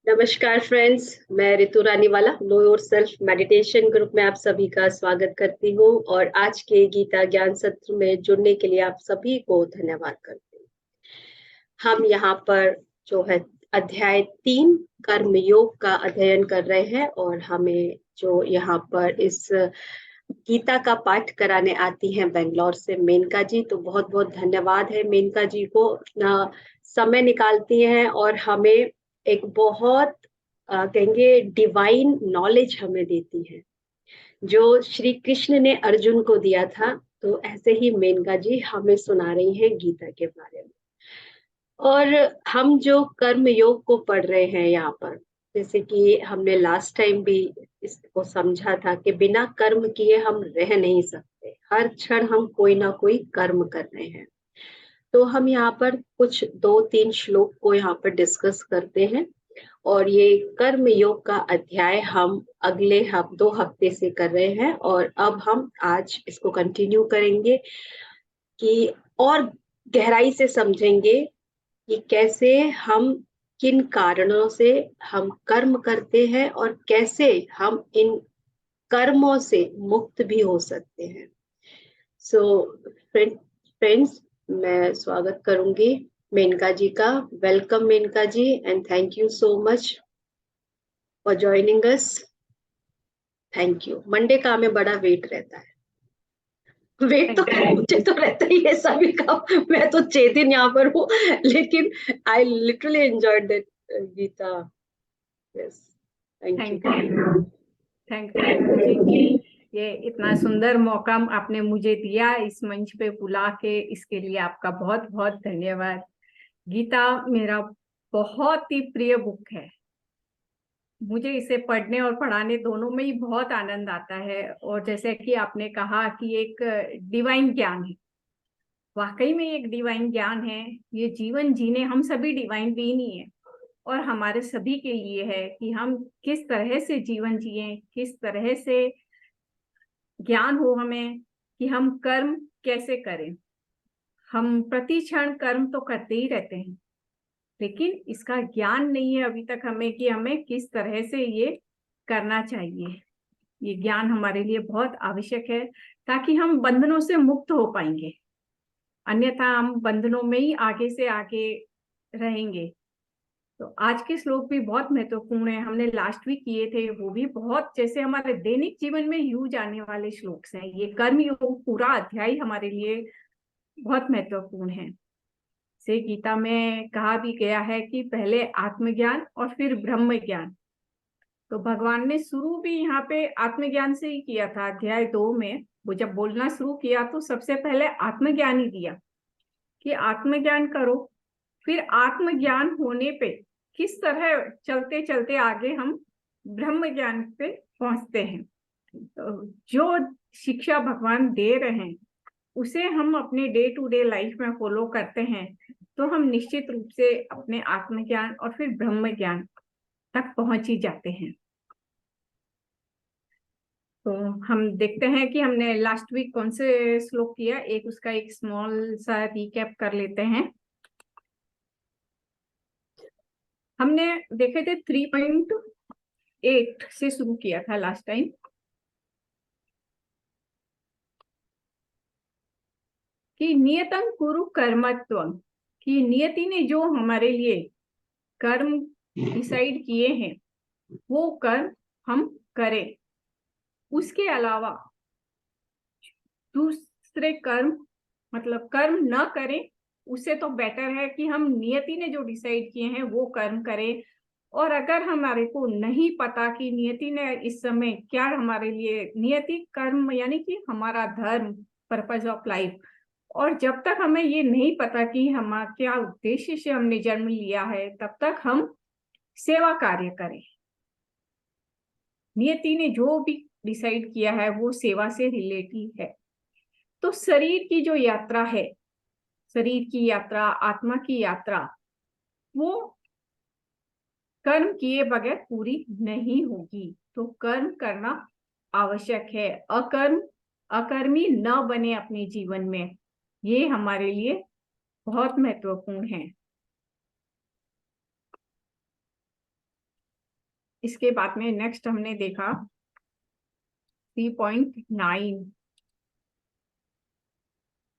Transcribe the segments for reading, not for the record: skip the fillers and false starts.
नमस्कार फ्रेंड्स। मैं Ritu Raniwala know yourself meditation group में आप सभी का स्वागत करती हूँ और आज के गीता ज्ञान सत्र में जुड़ने के लिए आप सभी को धन्यवाद करती हूँ। हम यहाँ पर जो है अध्याय 3 कर्म योग का अध्ययन कर रहे हैं और हमें जो यहाँ पर इस गीता का पाठ कराने आती हैं बेंगलोर से मेनका जी, तो बहुत बहुत धन्यवाद है मेनका जी को। समय निकालती हैं और हमें एक बहुत कहेंगे डिवाइन नॉलेज हमें देती है जो श्री कृष्ण ने अर्जुन को दिया था। तो ऐसे ही मेनका जी हमें सुना रही हैं गीता के बारे में। और हम जो कर्म योग को पढ़ रहे हैं यहाँ पर, जैसे कि हमने लास्ट टाइम भी इसको समझा था कि बिना कर्म किए हम रह नहीं सकते, हर क्षण हम कोई ना कोई कर्म कर रहे हैं। तो हम यहाँ पर कुछ 2-3 श्लोक को यहाँ पर डिस्कस करते हैं और ये कर्म योग का अध्याय हम अगले 2 हफ्ते से कर रहे हैं और अब हम आज इसको कंटिन्यू करेंगे कि और गहराई से समझेंगे कि कैसे हम किन कारणों से हम कर्म करते हैं और कैसे हम इन कर्मों से मुक्त भी हो सकते हैं। सो फ्रेंड्स, मैं स्वागत करूंगी मेनका जी का। Welcome Maneka ji and thank you so much for joining us. Thank you. Monday का हमें बड़ा वेट रहता है। वेट तो थैंक यू। मुझे तो रहता ही है सभी का। मैं तो 6 दिन यहाँ पर हूँ, लेकिन I literally enjoyed that Gita. Yes, thank thank you. You. Thank you Ritu ji कि ये इतना सुंदर मौका आपने मुझे दिया इस मंच पे बुला के, इसके लिए आपका बहुत बहुत धन्यवाद। गीता मेरा बहुत ही प्रिय बुक है। मुझे इसे पढ़ने और पढ़ाने दोनों में ही बहुत आनंद आता है। और जैसे कि आपने कहा कि एक डिवाइन ज्ञान है, वाकई में एक डिवाइन ज्ञान है। ये जीवन जीने हम सभी डिवाइन बीइंग ही है और हमारे सभी के लिए है कि हम किस तरह से जीवन जिए, किस तरह से ज्ञान हो हमें कि हम कर्म कैसे करें। हम प्रति क्षण कर्म तो करते ही रहते हैं, लेकिन इसका ज्ञान नहीं है अभी तक हमें कि हमें किस तरह से ये करना चाहिए। ये ज्ञान हमारे लिए बहुत आवश्यक है ताकि हम बंधनों से मुक्त हो पाएंगे, अन्यथा हम बंधनों में ही आगे से आगे रहेंगे। तो आज के श्लोक भी बहुत महत्वपूर्ण है, हमने लास्ट वीक किए थे, वो भी बहुत जैसे हमारे दैनिक जीवन में यूज आने वाले श्लोक हैं। ये कर्म योग पूरा अध्याय हमारे लिए बहुत महत्वपूर्ण है। से गीता में कहा भी गया है कि पहले आत्मज्ञान और फिर ब्रह्म ज्ञान। तो भगवान ने शुरू भी यहाँ पे आत्मज्ञान से ही किया था। अध्याय 2 में वो जब बोलना शुरू किया तो सबसे पहले आत्मज्ञान ही दिया कि आत्मज्ञान करो। फिर आत्मज्ञान होने पे किस तरह चलते चलते आगे हम ब्रह्म ज्ञान पे पहुंचते हैं। तो जो शिक्षा भगवान दे रहे हैं उसे हम अपने डे टू डे लाइफ में फॉलो करते हैं तो हम निश्चित रूप से अपने आत्मज्ञान और फिर ब्रह्म ज्ञान तक पहुंच ही जाते हैं। तो हम देखते हैं कि हमने लास्ट वीक कौन से श्लोक किया, एक उसका एक स्मॉल सा रिकैप कर लेते हैं। हमने देखे थे 3.8 से शुरू किया था लास्ट टाइम कि नियतं कुरु कर्मत्वं, कि नियति ने जो हमारे लिए कर्म डिसाइड किए हैं वो कर्म हम करें। उसके अलावा दूसरे कर्म मतलब कर्म न करें, उससे तो बेटर है कि हम नियति ने जो डिसाइड किए हैं वो कर्म करें। और अगर हमारे को नहीं पता कि नियति ने इस समय क्या हमारे लिए, नियति कर्म यानी कि हमारा धर्म, पर्पज ऑफ लाइफ, और जब तक हमें ये नहीं पता कि हम क्या उद्देश्य से हमने जन्म लिया है तब तक हम सेवा कार्य करें। नियति ने जो भी डिसाइड किया है वो सेवा से रिलेटेड है। तो शरीर की जो यात्रा है, शरीर की यात्रा, आत्मा की यात्रा, वो कर्म किए बगैर पूरी नहीं होगी। तो कर्म करना आवश्यक है। अकर्मी न बने अपने जीवन में, ये हमारे लिए बहुत महत्वपूर्ण है। इसके बाद में नेक्स्ट हमने देखा 3.9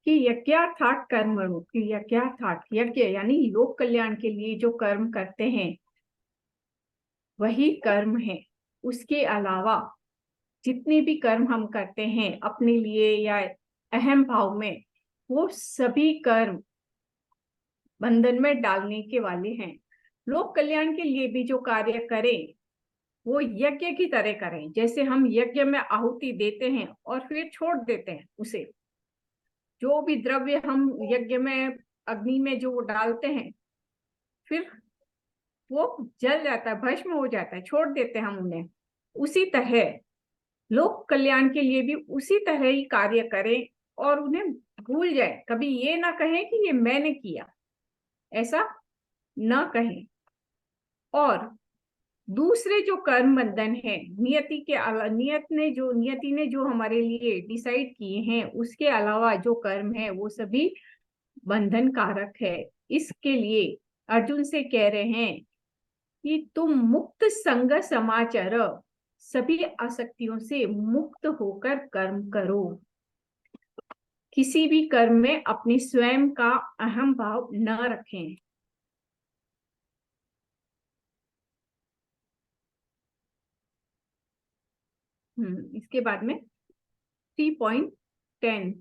कि यज्ञार्थात् कर्मणु, कि यज्ञार्थात्, यज्ञ यानी लोक कल्याण के लिए जो कर्म करते हैं वही कर्म है। उसके अलावा जितने भी कर्म हम करते हैं अपने लिए या अहम भाव में, वो सभी कर्म बंधन में डालने के वाले हैं। लोक कल्याण के लिए भी जो कार्य करें वो यज्ञ की तरह करें। जैसे हम यज्ञ में आहुति देते हैं और फिर छोड़ देते हैं उसे, जो भी द्रव्य हम यज्ञ में अग्नि में जो डालते हैं फिर वो जल जाता है, भस्म हो जाता है, छोड़ देते हैं हम उन्हें। उसी तरह लोक कल्याण के लिए भी उसी तरह ही कार्य करें और उन्हें भूल जाए। कभी ये ना कहें कि ये मैंने किया, ऐसा ना कहें। और दूसरे जो कर्म बंधन है नियति के नियति ने जो हमारे लिए डिसाइड किए हैं उसके अलावा जो कर्म है वो सभी बंधन कारक है। इसके लिए अर्जुन से कह रहे हैं कि तुम मुक्त संग समाचर, सभी आसक्तियों से मुक्त होकर कर्म करो। किसी भी कर्म में अपने स्वयं का अहम भाव न रखें। इसके बाद में 3.10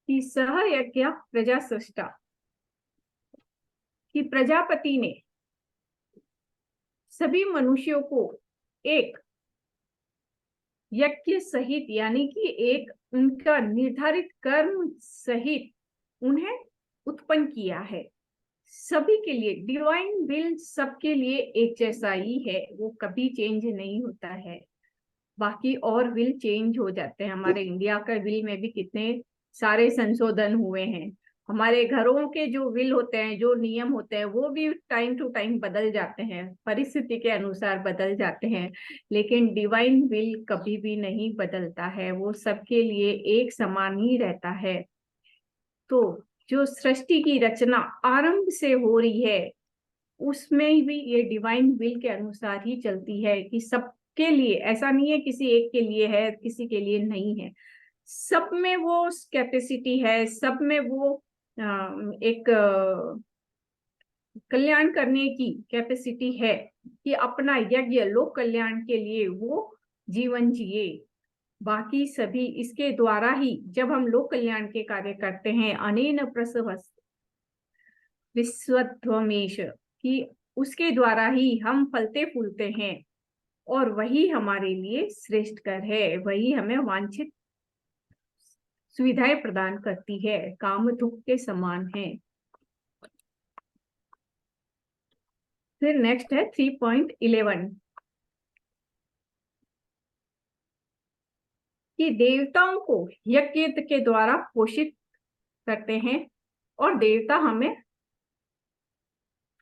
कि सह यज्ञ प्रजा सृष्टा, कि प्रजापति ने सभी मनुष्यों को एक यज्ञ सहित यानी कि एक उनका निर्धारित कर्म सहित उन्हें उत्पन्न किया है। सभी के लिए डिवाइन विल सबके लिए एक जैसा ही है, वो कभी चेंज नहीं होता है। बाकी और विल चेंज हो जाते हैं। हमारे इंडिया का विल में भी कितने सारे संशोधन हुए हैं। हमारे घरों के जो विल होते हैं, जो नियम होते हैं, वो भी टाइम टू टाइम बदल जाते हैं, परिस्थिति के अनुसार बदल जाते हैं। लेकिन डिवाइन विल कभी भी नहीं बदलता है, वो सबके लिए एक समान ही रहता है। तो जो सृष्टि की रचना आरंभ से हो रही है उसमें भी ये डिवाइन विल के अनुसार ही चलती है कि सबके लिए, ऐसा नहीं है किसी एक के लिए है किसी के लिए नहीं है। सब में वो कैपेसिटी है, सब में वो एक कल्याण करने की कैपेसिटी है कि अपना यज्ञ लोक कल्याण के लिए वो जीवन जिए। बाकी सभी इसके द्वारा ही, जब हम लोक कल्याण के कार्य करते हैं, अनेन प्रसवस् विश्वध्वमेश, कि उसके द्वारा ही हम फलते फूलते हैं और वही हमारे लिए श्रेष्ठ कर है, वही हमें वांछित सुविधाएं प्रदान करती है, काम दुख के समान है। फिर नेक्स्ट है 3.11 कि देवताओं को यज्ञ के द्वारा पोषित करते हैं और देवता हमें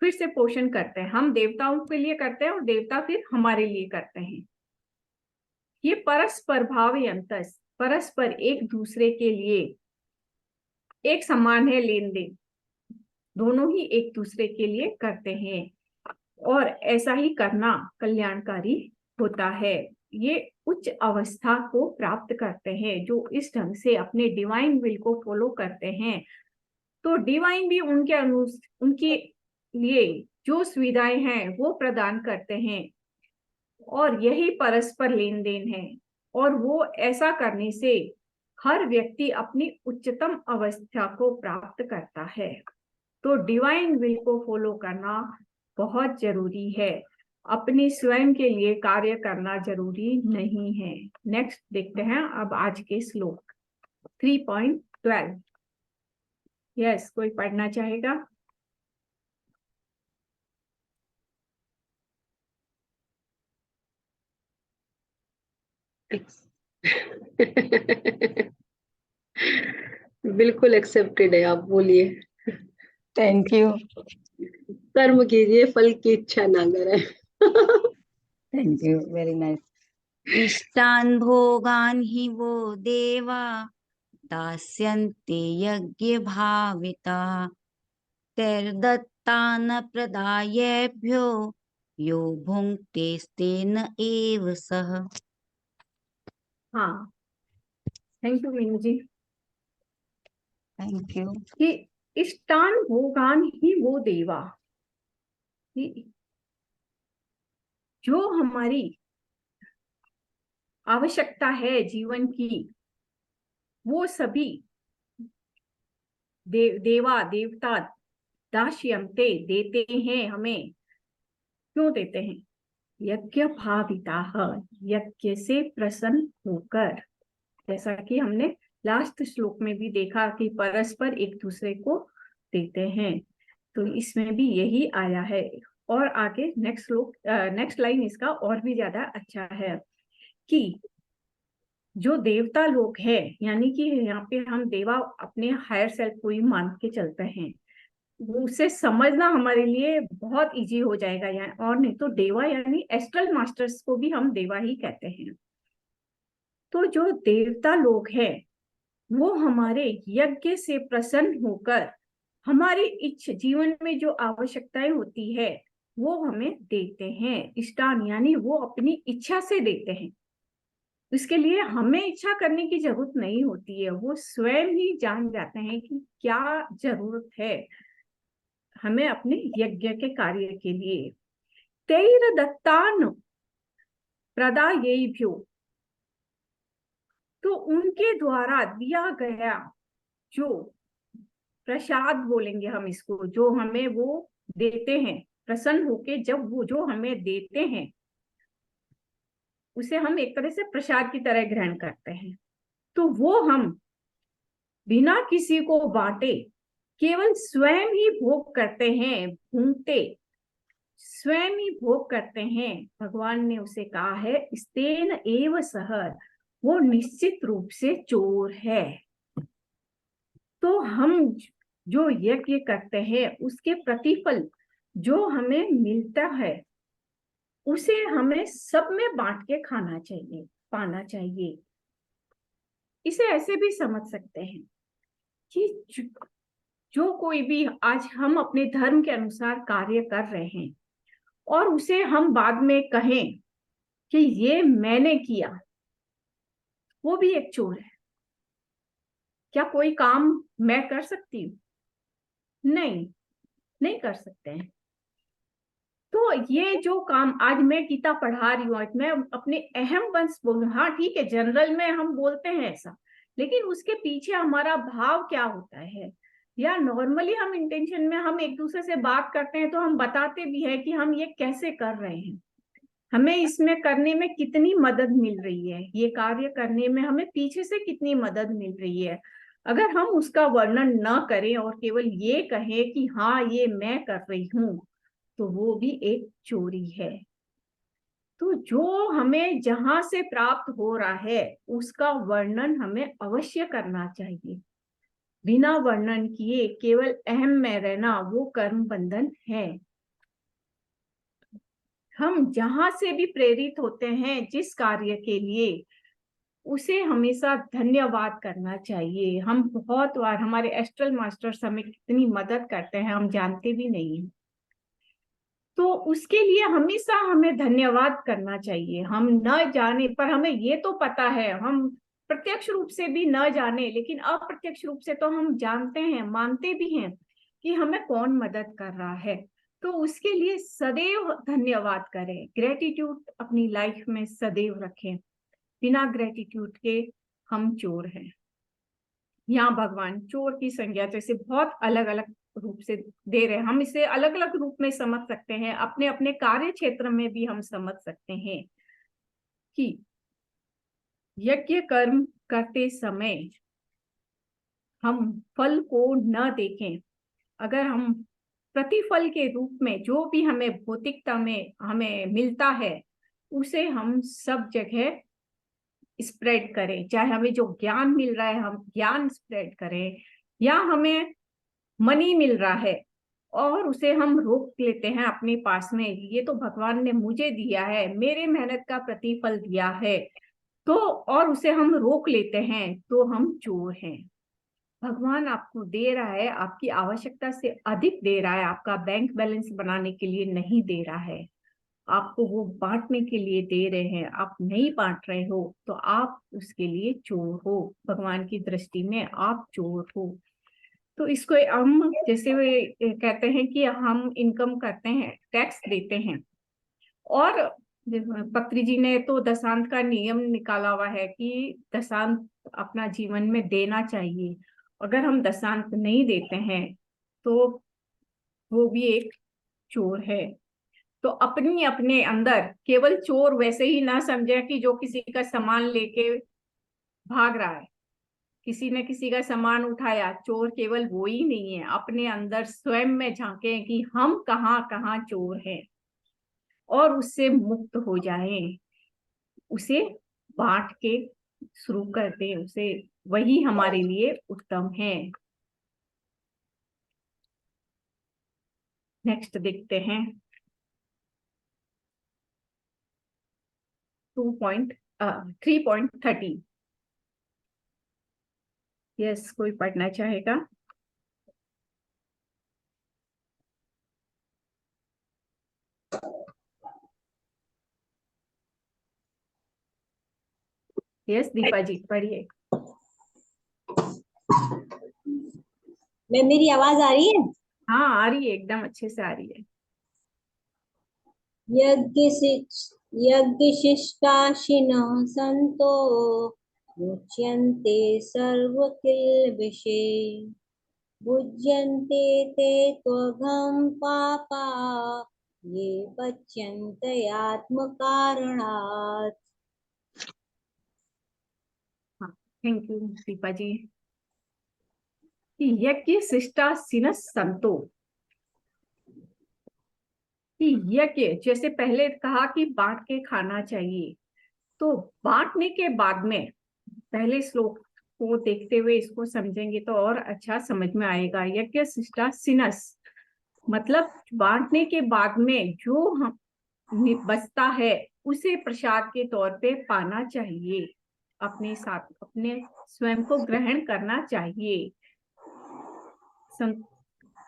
फिर से पोषण करते हैं। हम देवताओं के लिए करते हैं और देवता फिर हमारे लिए करते हैं। ये परस्पर भाव अंतस, परस्पर एक दूसरे के लिए एक समान है, लेन देन दोनों ही एक दूसरे के लिए करते हैं और ऐसा ही करना कल्याणकारी होता है। ये उच्च अवस्था को प्राप्त करते हैं जो इस ढंग से अपने डिवाइन विल को फॉलो करते हैं। तो डिवाइन भी उनके लिए जो सुविधाएं हैं वो प्रदान करते हैं और यही परस्पर लेन देन है। और वो ऐसा करने से हर व्यक्ति अपनी उच्चतम अवस्था को प्राप्त करता है। तो डिवाइन विल को फॉलो करना बहुत जरूरी है, अपने स्वयं के लिए कार्य करना जरूरी नहीं है। नेक्स्ट देखते हैं अब आज के श्लोक 3.12। यस, कोई पढ़ना चाहेगा? बिल्कुल एक्सेप्टेड है, आप बोलिए। Thank you. कर्म कीजिए, फल की इच्छा ना करें। Thank you, very nice. इष्टान भोगान ही वो देवा दास्यन्ते यज्ञ भाविता तैर्दत्तान प्रदायेभ्यो यो भुङ्क्ते तेन एव सः। हाँ, thank you Meenu ji. Thank you. कि इष्टान भोगान ही वो देवा, कि जो हमारी आवश्यकता है जीवन की, वो सभी देवा देवता दास्यन्ते देते हैं हमें। क्यों देते हैं? यज्ञ भाविताः, यज्ञ से प्रसन्न होकर। जैसा कि हमने लास्ट श्लोक में भी देखा कि परस्पर एक दूसरे को देते हैं, तो इसमें भी यही आया है। और आगे नेक्स्ट श्लोक, नेक्स्ट लाइन इसका और भी ज्यादा अच्छा है कि जो देवता लोग हैं, यानी कि यहाँ पे हम देवा अपने हायर सेल्फ को ही मान के चलते हैं, वो उसे समझना हमारे लिए बहुत इजी हो जाएगा। और नहीं तो देवा यानी एस्ट्रल मास्टर्स को भी हम देवा ही कहते हैं। तो जो देवता लोग हैं वो हमारे यज्ञ से प्रसन्न होकर हमारी इच्छा, जीवन में जो आवश्यकताएं होती है वो हमें देते हैं। इष्टान यानी वो अपनी इच्छा से देते हैं। इसके लिए हमें इच्छा करने की जरूरत नहीं होती है, वो स्वयं ही जान जाते हैं कि क्या जरूरत है हमें अपने यज्ञ के कार्य के लिए। तैर दत्तान प्रदायेभ्यो, तो उनके द्वारा दिया गया जो प्रसाद बोलेंगे हम इसको, जो हमें वो देते हैं प्रसन्न होके, जब वो जो हमें देते हैं उसे हम एक तरह से प्रसाद की तरह ग्रहण करते हैं। तो वो हम बिना किसी को बांटे केवल स्वयं ही भोग करते हैं, भूंगते स्वयं ही भोग करते हैं। भगवान ने उसे कहा है स्तेन एव सहर, वो निश्चित रूप से चोर है। तो हम जो यज्ञ करते हैं उसके प्रतिफल जो हमें मिलता है उसे हमें सब में बांट के खाना चाहिए, पाना चाहिए। इसे ऐसे भी समझ सकते हैं कि जो कोई भी आज हम अपने धर्म के अनुसार कार्य कर रहे हैं और उसे हम बाद में कहें कि ये मैंने किया, वो भी एक चोर है। क्या कोई काम मैं कर सकती हूँ? नहीं कर सकते हैं। तो ये जो काम आज मैं गीता पढ़ा रही हूँ, मैं अपने अहम वंश बोल, हाँ ठीक है जनरल में हम बोलते हैं ऐसा, लेकिन उसके पीछे हमारा भाव क्या होता है। या नॉर्मली हम इंटेंशन में हम एक दूसरे से बात करते हैं तो हम बताते भी है कि हम ये कैसे कर रहे हैं, हमें इसमें करने में कितनी मदद मिल रही है, ये कार्य करने में हमें पीछे से कितनी मदद मिल रही है। अगर हम उसका वर्णन न करें और केवल ये कहें कि हाँ ये मैं कर रही हूँ, तो वो भी एक चोरी है। तो जो हमें जहां से प्राप्त हो रहा है उसका वर्णन हमें अवश्य करना चाहिए। बिना वर्णन किए केवल अहम में रहना वो कर्म बंधन है। हम जहां से भी प्रेरित होते हैं जिस कार्य के लिए, उसे हमेशा धन्यवाद करना चाहिए। हम बहुत बार हमारे एस्ट्रल मास्टर्स हमें कितनी मदद करते हैं हम जानते भी नहीं हैं, तो उसके लिए हमेशा हमें धन्यवाद करना चाहिए। हम न जाने पर हमें ये तो पता है, हम प्रत्यक्ष रूप से भी न जाने लेकिन अप्रत्यक्ष रूप से तो हम जानते हैं, मानते भी हैं कि हमें कौन मदद कर रहा है। तो उसके लिए सदैव धन्यवाद करें, ग्रेटिट्यूड अपनी लाइफ में सदैव रखें। बिना ग्रेटिट्यूड के हम चोर हैं। यहाँ भगवान चोर की संज्ञा जैसे बहुत अलग अलग रूप से दे रहे हैं। हम इसे अलग अलग रूप में समझ सकते हैं, अपने अपने कार्य क्षेत्र में भी हम समझ सकते हैं कि यज्ञ कर्म करते समय हम फल को न देखें। अगर हम प्रतिफल के रूप में जो भी हमें भौतिकता में हमें मिलता है उसे हम सब जगह स्प्रेड करें। चाहे हमें जो ज्ञान मिल रहा है हम ज्ञान स्प्रेड करें, या हमें मनी मिल रहा है और उसे हम रोक लेते हैं अपने पास में, ये तो भगवान ने मुझे दिया है, मेरे मेहनत का प्रतिफल दिया है, तो और उसे हम रोक लेते हैं तो हम चोर हैं। भगवान आपको दे रहा है, आपकी आवश्यकता से अधिक दे रहा है, आपका बैंक बैलेंस बनाने के लिए नहीं दे रहा है। आपको वो बांटने के लिए दे रहे हैं, आप नहीं बांट रहे हो तो आप उसके लिए चोर हो, भगवान की दृष्टि में आप चोर हो। तो इसको हम जैसे वे कहते हैं कि हम इनकम करते हैं, टैक्स देते हैं, और पत्री जी ने तो दशांत का नियम निकाला हुआ है कि दशांत अपना जीवन में देना चाहिए। अगर हम दशांत नहीं देते हैं तो वो भी एक चोर है। तो अपनी अपने अंदर केवल चोर वैसे ही ना समझे कि जो किसी का सामान लेके भाग रहा है, किसी ने किसी का सामान उठाया, चोर केवल वो ही नहीं है। अपने अंदर स्वयं में झांके कि हम कहाँ कहाँ चोर हैं और उससे मुक्त हो जाएं, उसे बांट के शुरू कर दें, उसे, वही हमारे लिए उत्तम है। नेक्स्ट देखते हैं 3.30। यस, कोई पढ़ना चाहेगा? यस दीपा जी पढ़िए। मेरी आवाज आ रही है? हाँ आ रही है, एकदम अच्छे से आ रही है। यज्ञशिष्टाशिनः सन्तो मुच्यन्ते सर्वकिल्बिषे भुज्यन्ते ते त्वघं पापा ये पच्यन्ते आत्मकारणात्। हाँ, थैंक यू दीपा जी। यज्ञ शिष्टा सिनस संतो, कि यज्ञ जैसे पहले कहा कि बांट के खाना चाहिए, तो बांटने के बाद में पहले श्लोक को देखते हुए इसको समझेंगे तो और अच्छा समझ में आएगा। यज्ञ शिष्टा सिनस मतलब बांटने के बाद में जो हम बचता है उसे प्रसाद के तौर पे पाना चाहिए, अपने साथ अपने स्वयं को ग्रहण करना चाहिए।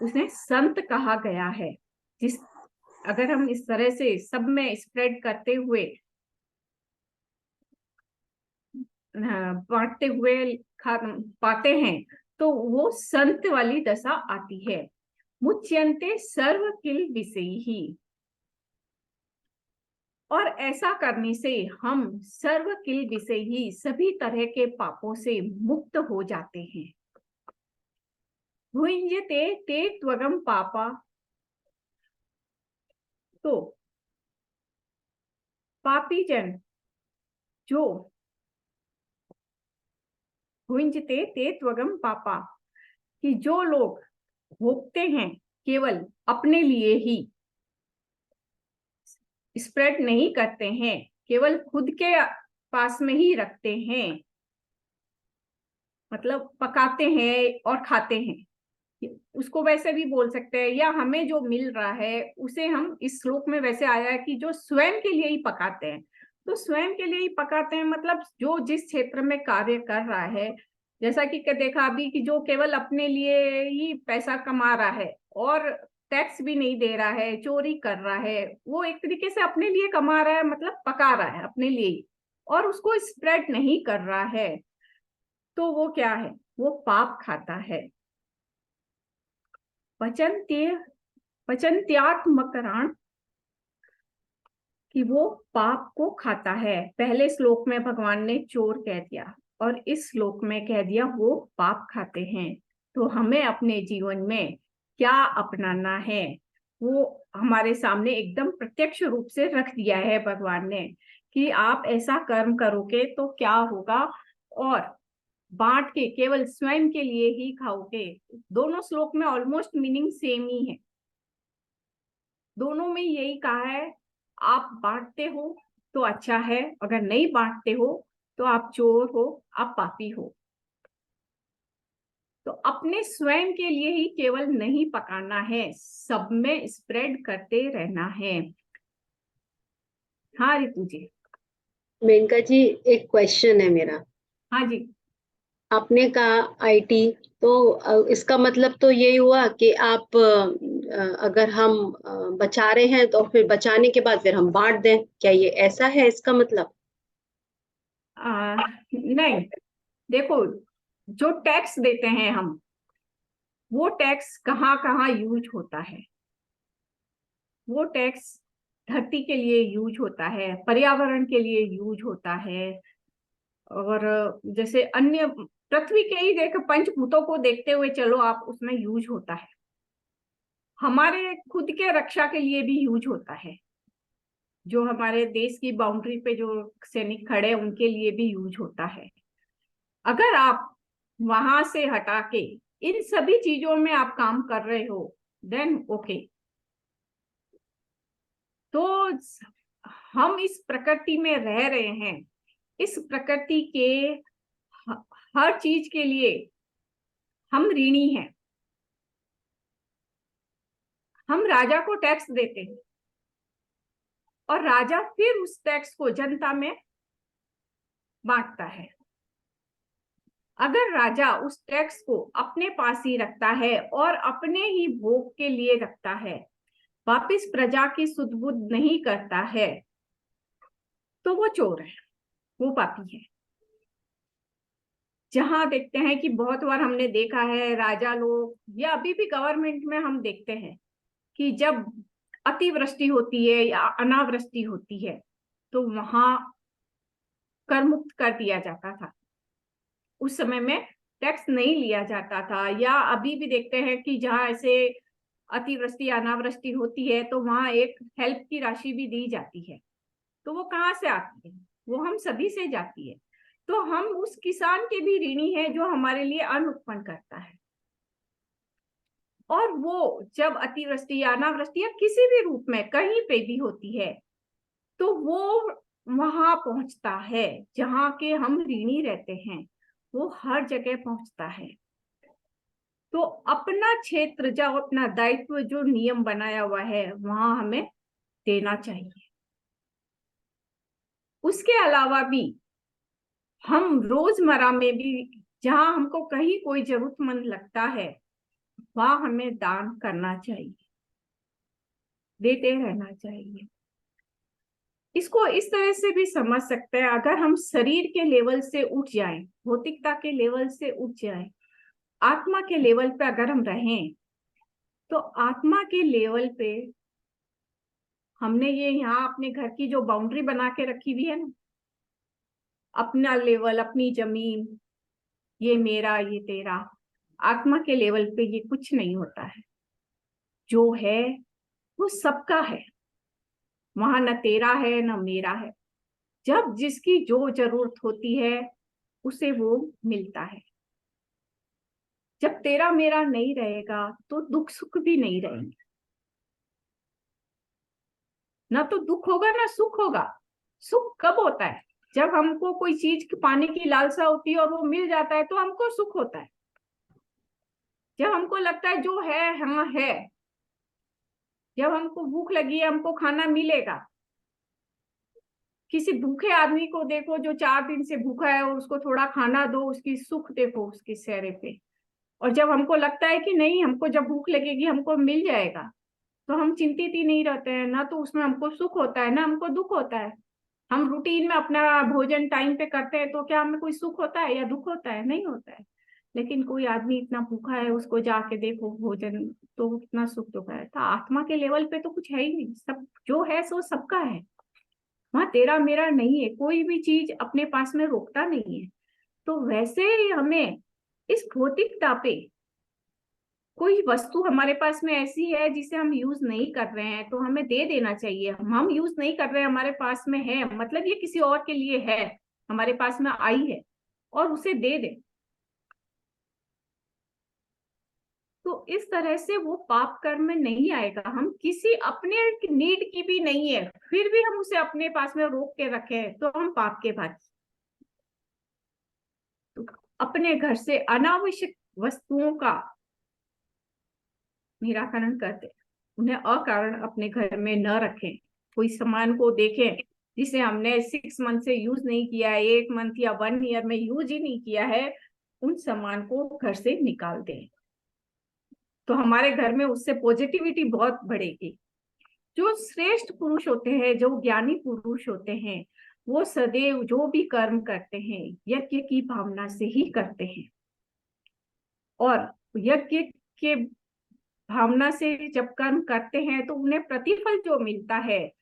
उसे संत कहा गया है। जिस अगर हम इस तरह से सब में स्प्रेड करते हुए बांटते हुए पाते हैं तो वो संत वाली दशा आती है। मुच्यन्ते सर्व किल विषयी, और ऐसा करने से हम सर्व किल विषयी सभी तरह के पापों से मुक्त हो जाते हैं। भुंजते ते त्वगम पापा, तो पापी जन जो भुंजते ते त्वगम पापा, कि जो लोग भोगते हैं केवल अपने लिए ही, स्प्रेड नहीं करते हैं, केवल खुद के पास में ही रखते हैं, मतलब पकाते हैं और खाते हैं, उसको वैसे भी बोल सकते हैं, या हमें जो मिल रहा है उसे हम, इस श्लोक में वैसे आया है कि जो स्वयं के लिए ही पकाते हैं, तो स्वयं के लिए ही पकाते हैं मतलब जो जिस क्षेत्र में कार्य कर रहा है, जैसा कि देखा अभी कि जो केवल अपने लिए ही पैसा कमा रहा है और टैक्स भी नहीं दे रहा है, चोरी कर रहा है, वो एक तरीके से अपने लिए कमा रहा है, मतलब पका रहा है अपने लिए ही, और उसको स्प्रेड नहीं कर रहा है, तो वो क्या है, वो पाप खाता है। पचन्त्यात्मकरण, कि वो पाप को खाता है। पहले श्लोक में भगवान ने चोर कह दिया और इस श्लोक में कह दिया वो पाप खाते हैं। तो हमें अपने जीवन में क्या अपनाना है वो हमारे सामने एकदम प्रत्यक्ष रूप से रख दिया है भगवान ने, कि आप ऐसा कर्म करोगे तो क्या होगा, और बांट के केवल स्वयं के लिए ही खाओगे। दोनों श्लोक में ऑलमोस्ट मीनिंग सेम ही है, दोनों में यही कहा है, आप बांटते हो तो अच्छा है, अगर नहीं बांटते हो तो आप चोर हो, आप पापी हो। तो अपने स्वयं के लिए ही केवल नहीं पकाना है, सब में स्प्रेड करते रहना है। हाँ रितु जी। मेनका जी, एक क्वेश्चन है मेरा। हाँ जी। आपने कहा आईटी, तो इसका मतलब तो यही हुआ कि आप अगर हम बचा रहे हैं तो फिर बचाने के बाद फिर हम बांट दें, क्या ये ऐसा है इसका मतलब? नहीं, देखो, जो टैक्स देते हैं हम, वो टैक्स कहाँ कहाँ यूज होता है। वो टैक्स धरती के लिए यूज होता है, पर्यावरण के लिए यूज होता है, और जैसे अन्य पृथ्वी के ही देख पंचभूतों को देखते हुए चलो आप, उसमें यूज होता है। हमारे खुद के रक्षा के लिए भी यूज होता है। जो हमारे देश की बाउंड्री पे जो सैनिक खड़े हैं उनके लिए भी यूज होता है। अगर आप वहां से हटा के इन सभी चीजों में आप काम कर रहे हो, देन ओके। तो हम इस प्रकृति में रह रहे हैं, इस प्रकृति के हर चीज के लिए हम ऋणी हैं। हम राजा को टैक्स देते हैं और राजा फिर उस टैक्स को जनता में बांटता है। अगर राजा उस टैक्स को अपने पास ही रखता है और अपने ही भोग के लिए रखता है, वापिस प्रजा की सुध बुध नहीं करता है, तो वो चोर है, वो पापी है। जहां देखते हैं कि बहुत बार हमने देखा है राजा लोग, या अभी भी गवर्नमेंट में हम देखते हैं कि जब अतिवृष्टि होती है या अनावृष्टि होती है तो वहां कर मुक्त कर दिया जाता था। उस समय में टैक्स नहीं लिया जाता था। या अभी भी देखते हैं कि जहां ऐसे अतिवृष्टि अनावृष्टि होती है तो वहां एक हेल्प की राशि भी दी जाती है। तो वो कहाँ से आती है? वो हम सभी से जाती है। तो हम उस किसान के भी ऋणी हैं जो हमारे लिए अन्न उत्पन्न करता है। और वो जब अतिवृष्टि या अनावृष्टि या किसी भी रूप में कहीं पे भी होती है तो वो वहां पहुंचता है जहां के हम ऋणी रहते हैं, वो हर जगह पहुंचता है। तो अपना क्षेत्र, जो अपना दायित्व, जो नियम बनाया हुआ है, वहां हमें देना चाहिए। उसके अलावा भी हम रोजमर्रा में भी जहां हमको कहीं कोई जरूरतमंद लगता है, वहां हमें दान करना चाहिए, देते रहना चाहिए। इसको इस तरह से भी समझ सकते हैं, अगर हम शरीर के लेवल से उठ जाएं, भौतिकता के लेवल से उठ जाएं, आत्मा के लेवल पे अगर हम रहें, तो आत्मा के लेवल पे हमने ये यहाँ अपने घर की जो बाउंड्री बना के रखी हुई है ना, अपना लेवल, अपनी जमीन, ये मेरा, ये तेरा, आत्मा के लेवल पे ये कुछ नहीं होता है। जो है वो सबका है, वहां न तेरा है न मेरा है। जब जिसकी जो जरूरत होती है उसे वो मिलता है। जब तेरा मेरा नहीं रहेगा तो दुख सुख भी नहीं रहेंगे। ना तो दुख होगा ना सुख होगा। सुख कब होता है? जब हमको कोई चीज पाने की लालसा होती है और वो मिल जाता है तो हमको सुख होता है। जब हमको लगता है जो है हाँ है, जब हमको भूख लगी है, हमको खाना मिलेगा। किसी भूखे आदमी को देखो जो 4 दिन से भूखा है और उसको थोड़ा खाना दो, उसकी सुख देखो उसके चेहरे पे। और जब हमको लगता है कि नहीं, हमको जब भूख लगेगी हमको मिल जाएगा, तो हम चिंतित ही नहीं रहते हैं। ना तो उसमें हमको सुख होता है ना हमको दुख होता है। हम रूटीन में अपना भोजन टाइम पे करते हैं तो क्या हमें कोई सुख होता है या दुख होता है? नहीं होता है। लेकिन कोई आदमी इतना भूखा है, उसको जाके देखो भोजन, तो कितना सुख दुख है। तो आत्मा के लेवल पे तो कुछ है ही नहीं, सब जो है सो सबका है। वहां तेरा मेरा नहीं है, कोई भी चीज अपने पास में रोकता नहीं है। तो वैसे ही हमें इस भौतिकता पे कोई वस्तु हमारे पास में ऐसी है जिसे हम यूज नहीं कर रहे हैं, तो हमें दे देना चाहिए। हम यूज नहीं कर रहे हैं, हमारे पास में है, मतलब ये किसी और के लिए है, हमारे पास में आई है, और उसे दे दे। तो इस तरह से वो पाप कर्म में नहीं आएगा। हम किसी अपने नीड की भी नहीं है, फिर भी हम उसे अपने पास में रोक के रखे तो हम पाप के भागी। तो अपने घर से अनावश्यक वस्तुओं का निराकरण कर दे, उन्हें अकारण अपने घर में न रखें। कोई सामान को देखें जिसे हमने 6 मंथ से यूज नहीं किया है, 1 मंथ या 1 ईयर में यूज ही नहीं किया है, उन सामान को घर से निकाल दें, तो हमारे घर में उससे पॉजिटिविटी बहुत बढ़ेगी। जो श्रेष्ठ पुरुष होते हैं, जो ज्ञानी पुरुष होते हैं, वो सदैव जो भी कर्म करते हैं यज्ञ की भावना से ही करते हैं। और यज्ञ के भावना से जब कर्म करते हैं तो उन्हें प्रतिफल जो मिलता है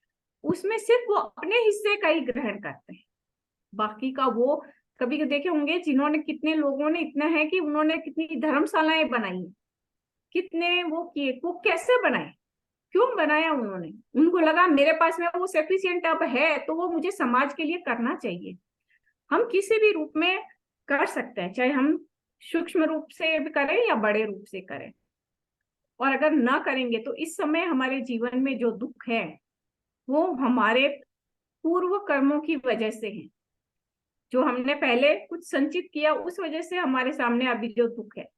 उसमें सिर्फ वो अपने हिस्से का ही ग्रहण करते हैं, बाकी का वो कभी देखे होंगे जिन्होंने, कितने लोगों ने इतना है कि उन्होंने कितनी धर्मशालाएं बनाई, कितने वो किए, वो कैसे बनाए, क्यों बनाया उन्होंने? उनको लगा मेरे पास में वो सफिशिएंट अब है तो वो मुझे समाज के लिए करना चाहिए। हम किसी भी रूप में कर सकते हैं, चाहे हम सूक्ष्म रूप से भी करें या बड़े रूप से करें। और अगर ना करेंगे तो इस समय हमारे जीवन में जो दुख है वो हमारे पूर्व कर्मों की वजह से है। जो हमने पहले कुछ संचित किया उस वजह से हमारे सामने अभी जो दुख है।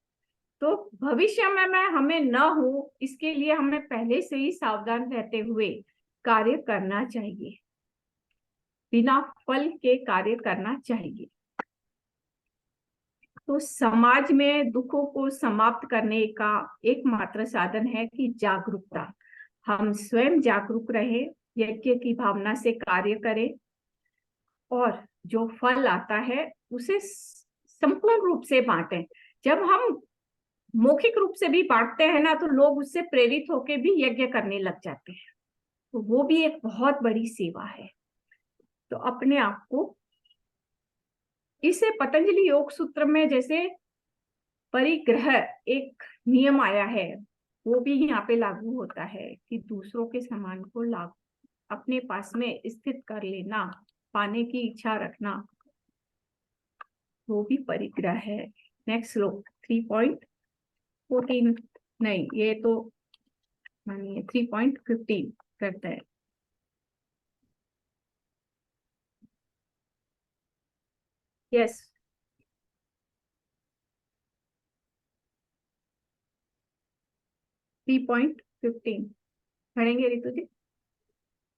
तो भविष्य में हमें न हो, इसके लिए हमें पहले से ही सावधान रहते हुए कार्य करना चाहिए, बिना फल के कार्य करना चाहिए। तो समाज में दुखों को समाप्त करने का एकमात्र साधन है कि जागरूकता। हम स्वयं जागरूक रहे, यज्ञ की भावना से कार्य करें और जो फल आता है उसे संपूर्ण रूप से बांटें। जब हम मौखिक रूप से भी बांटते हैं ना तो लोग उससे प्रेरित होकर भी यज्ञ करने लग जाते हैं, तो वो भी एक बहुत बड़ी सेवा है। तो अपने आप को, इसे पतंजलि योग सूत्र में जैसे परिग्रह एक नियम आया है वो भी यहाँ पे लागू होता है कि दूसरों के सामान को अपने पास में स्थित कर लेना, पाने की इच्छा रखना, वो भी परिग्रह है। नेक्स्ट श्लोक 3.14, नहीं ये तो मानिए 3.15 करते हैं। यस, 3.15 पढ़ेंगे रितु जी?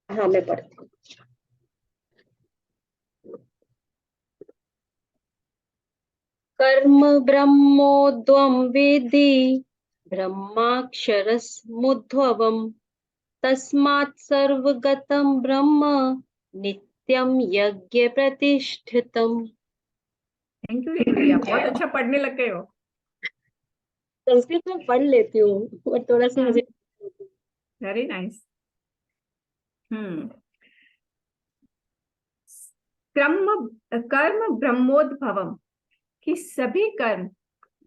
हाँ मैं पढ़ती हूँ। कर्म ब्रह्मोद्वम वेदि ब्रह्माक्षरसमुद्भवम् तस्मात् सर्वगतं ब्रह्म नित्यं यज्ञ प्रतिष्ठितम्। थैंक यू रितु जी, आप बहुत अच्छा पढ़ने लग गए हो। संस्कृत में पढ़ लेती हूँ और थोड़ा सा मुझे वेरी नाइस। कर्म ब्रह्मोद्भवम, कि सभी कर्म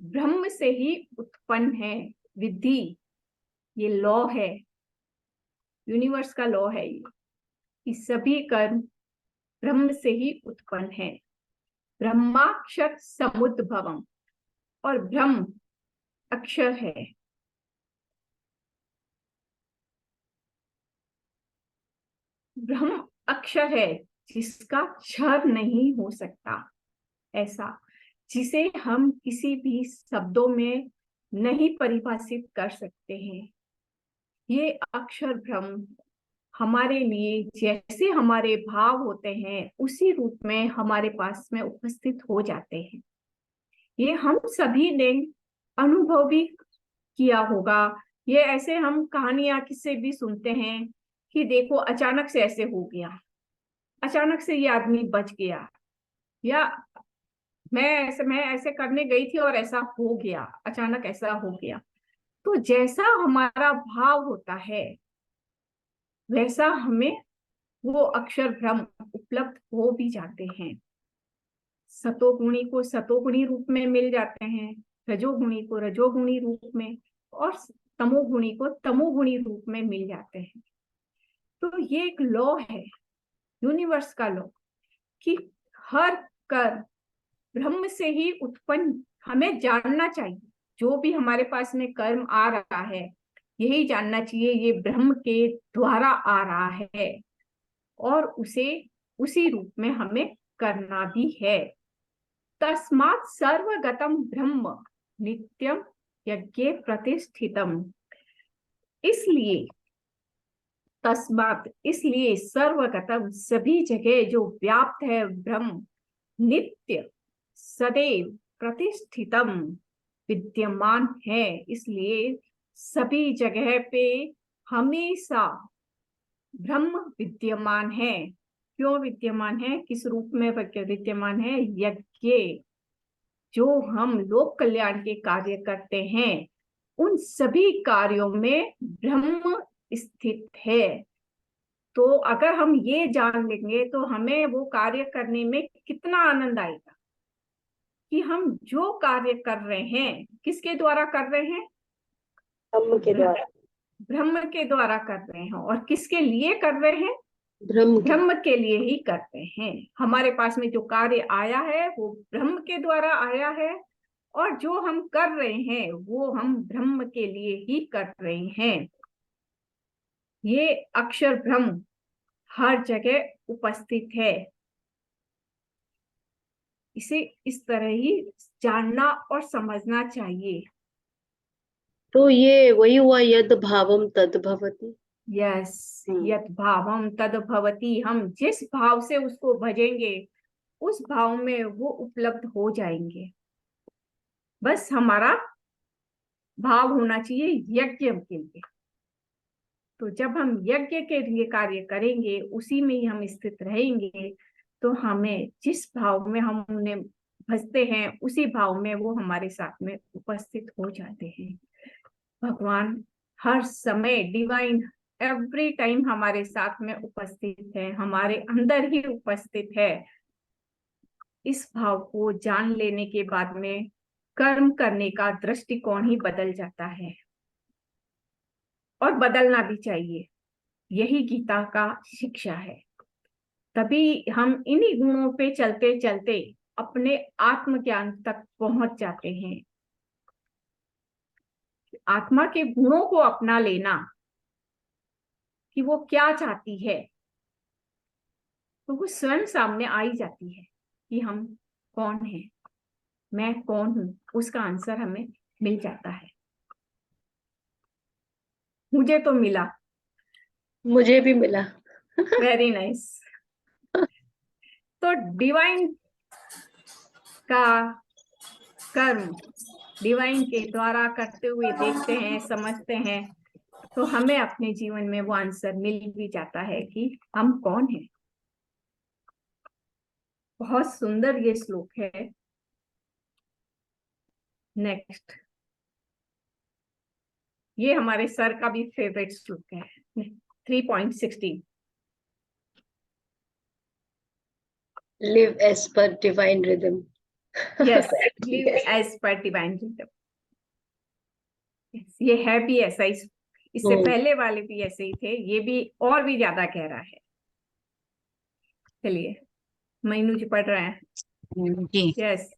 ब्रह्म से ही उत्पन्न है। विधि, ये लॉ है, यूनिवर्स का लॉ है ये, कि सभी कर्म ब्रह्म से ही उत्पन्न है। ब्रह्माक्षर समुद्भवम, और ब्रह्म अक्षर है। ब्रह्म अक्षर है जिसका क्षर नहीं हो सकता, ऐसा, जिसे हम किसी भी शब्दों में नहीं परिभाषित कर सकते हैं। ये अक्षर ब्रह्म हमारे लिए जैसे हमारे भाव होते हैं उसी रूप में हमारे पास में उपस्थित हो जाते हैं। ये हम सभी ने अनुभव भी किया होगा। ये ऐसे हम कहानियां किससे भी सुनते हैं कि देखो अचानक से ऐसे हो गया, अचानक से ये आदमी बच गया, या मैं ऐसे करने गई थी और ऐसा हो गया, अचानक ऐसा हो गया। तो जैसा हमारा भाव होता है वैसा हमें वो अक्षर ब्रह्म उपलब्ध हो भी जाते हैं। सतोगुणी को सतोगुणी रूप में मिल जाते हैं, रजोगुणी को रजोगुणी रूप में, और तमोगुणी को तमोगुणी रूप में मिल जाते हैं। तो ये एक लॉ है, यूनिवर्स का लॉ, कि हर कर्म ब्रह्म से ही उत्पन्न। हमें जानना चाहिए जो भी हमारे पास में कर्म आ रहा है यही जानना चाहिए ये ब्रह्म के द्वारा आ रहा है, और उसे उसी रूप में हमें करना भी है। तस्मात् सर्वगतम ब्रह्म नित्यम यज्ञे प्रतिष्ठितम, इसलिए तस्मात्, इसलिए सर्वगतम, सभी जगह जो व्याप्त है ब्रह्म, नित्य सदैव प्रतिष्ठितम विद्यमान है, इसलिए सभी जगह पे हमेशा ब्रह्म विद्यमान है। क्यों विद्यमान है, किस रूप में विद्यमान है? यज्ञ, जो हम लोक कल्याण के कार्य करते हैं उन सभी कार्यों में ब्रह्म स्थित है। तो अगर हम ये जान लेंगे तो हमें वो कार्य करने में कितना आनंद आएगा कि हम जो कार्य कर रहे हैं किसके द्वारा कर रहे हैं? ब्रह्म के द्वारा। ब्रह्म के द्वारा कर रहे हैं। और किसके लिए कर रहे हैं? ब्रह्म के लिए ही करते हैं। हमारे पास में जो कार्य आया है वो ब्रह्म के द्वारा आया है, और जो हम कर रहे हैं वो हम ब्रह्म के लिए ही कर रहे हैं। ये अक्षर ब्रह्म हर जगह उपस्थित है। इसे इस तरह ही जानना और समझना चाहिए। तो ये वही हुआ, यद भावम तद भवति। यस, यत भावम तद भवति। हम जिस भाव से उसको भजेंगे उस भाव में वो उपलब्ध हो जाएंगे। बस हमारा भाव होना चाहिए यज्ञ के लिए। तो जब हम यज्ञ के लिए कार्य करेंगे, उसी में ही हम स्थित रहेंगे, तो हमें जिस भाव में हम उन्हें भजते हैं उसी भाव में वो हमारे साथ में उपस्थित हो जाते हैं। भगवान हर समय, डिवाइन एवरी टाइम हमारे साथ में उपस्थित है, हमारे अंदर ही उपस्थित है। इस भाव को जान लेने के बाद में कर्म करने का दृष्टिकोण ही बदल जाता है, और बदलना भी चाहिए। यही गीता का शिक्षा है। तभी हम इन्हीं गुणों पे चलते चलते अपने आत्मज्ञान तक पहुंच जाते हैं। आत्मा के गुणों को अपना लेना कि वो क्या चाहती है, तो वो स्वयं सामने आ ही जाती है कि हम कौन हैं, मैं कौन हूं, उसका आंसर हमें मिल जाता है। मुझे तो मिला। मुझे भी मिला। Very nice. तो डिवाइन का कर्म डिवाइन के द्वारा करते हुए देखते हैं, समझते हैं, तो हमें अपने जीवन में वो आंसर मिल भी जाता है कि हम कौन हैं। बहुत सुंदर ये श्लोक है। नेक्स्ट, ये हमारे सर का भी फेवरेट श्लोक है, 3.16। Live as per divine rhythm. Yes, live as per divine rhythm. ये है भी ऐसा, इससे पहले वाले भी ऐसे ही थे, ये भी और भी ज्यादा कह रहा है। चलिए, मईनू जी पढ़ रहे हैं। जी, यस।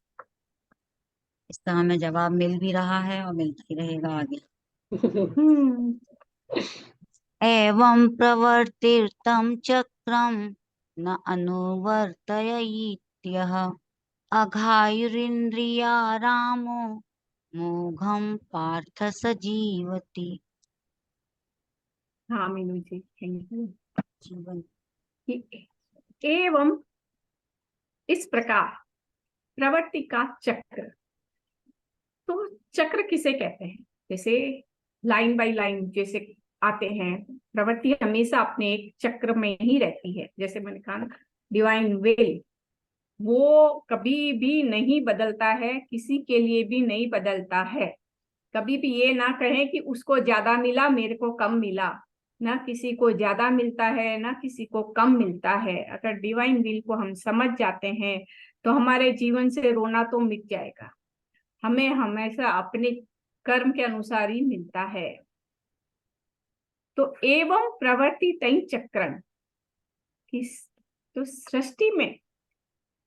इसका हमें जवाब मिल भी रहा है और मिलता ही रहेगा आगे। एवं प्रवर्तितं चक्रम न अनुवर्तयेत्यः अघायुरिन्द्रियारामो मोघम पार्थ स जीवति। हाँ मीनू जी, जीवन एवं इस प्रकार प्रवृत्ति का चक्र। तो चक्र किसे कहते हैं? जैसे लाइन बाय लाइन जैसे आते हैं, प्रवृत्ति हमेशा अपने एक चक्र में ही रहती है। जैसे मैंने कहा ना, डिवाइन विल वो कभी भी नहीं बदलता है, किसी के लिए भी नहीं बदलता है। कभी भी ये ना कहें कि उसको ज्यादा मिला, मेरे को कम मिला। ना किसी को ज्यादा मिलता है, ना किसी को कम मिलता है। अगर डिवाइन विल को हम समझ जाते हैं तो हमारे जीवन से रोना तो मिट जाएगा। हमें हमेशा अपने कर्म के अनुसार ही मिलता है। तो एवं प्रवृत्ति तय चक्रन, तो सृष्टि में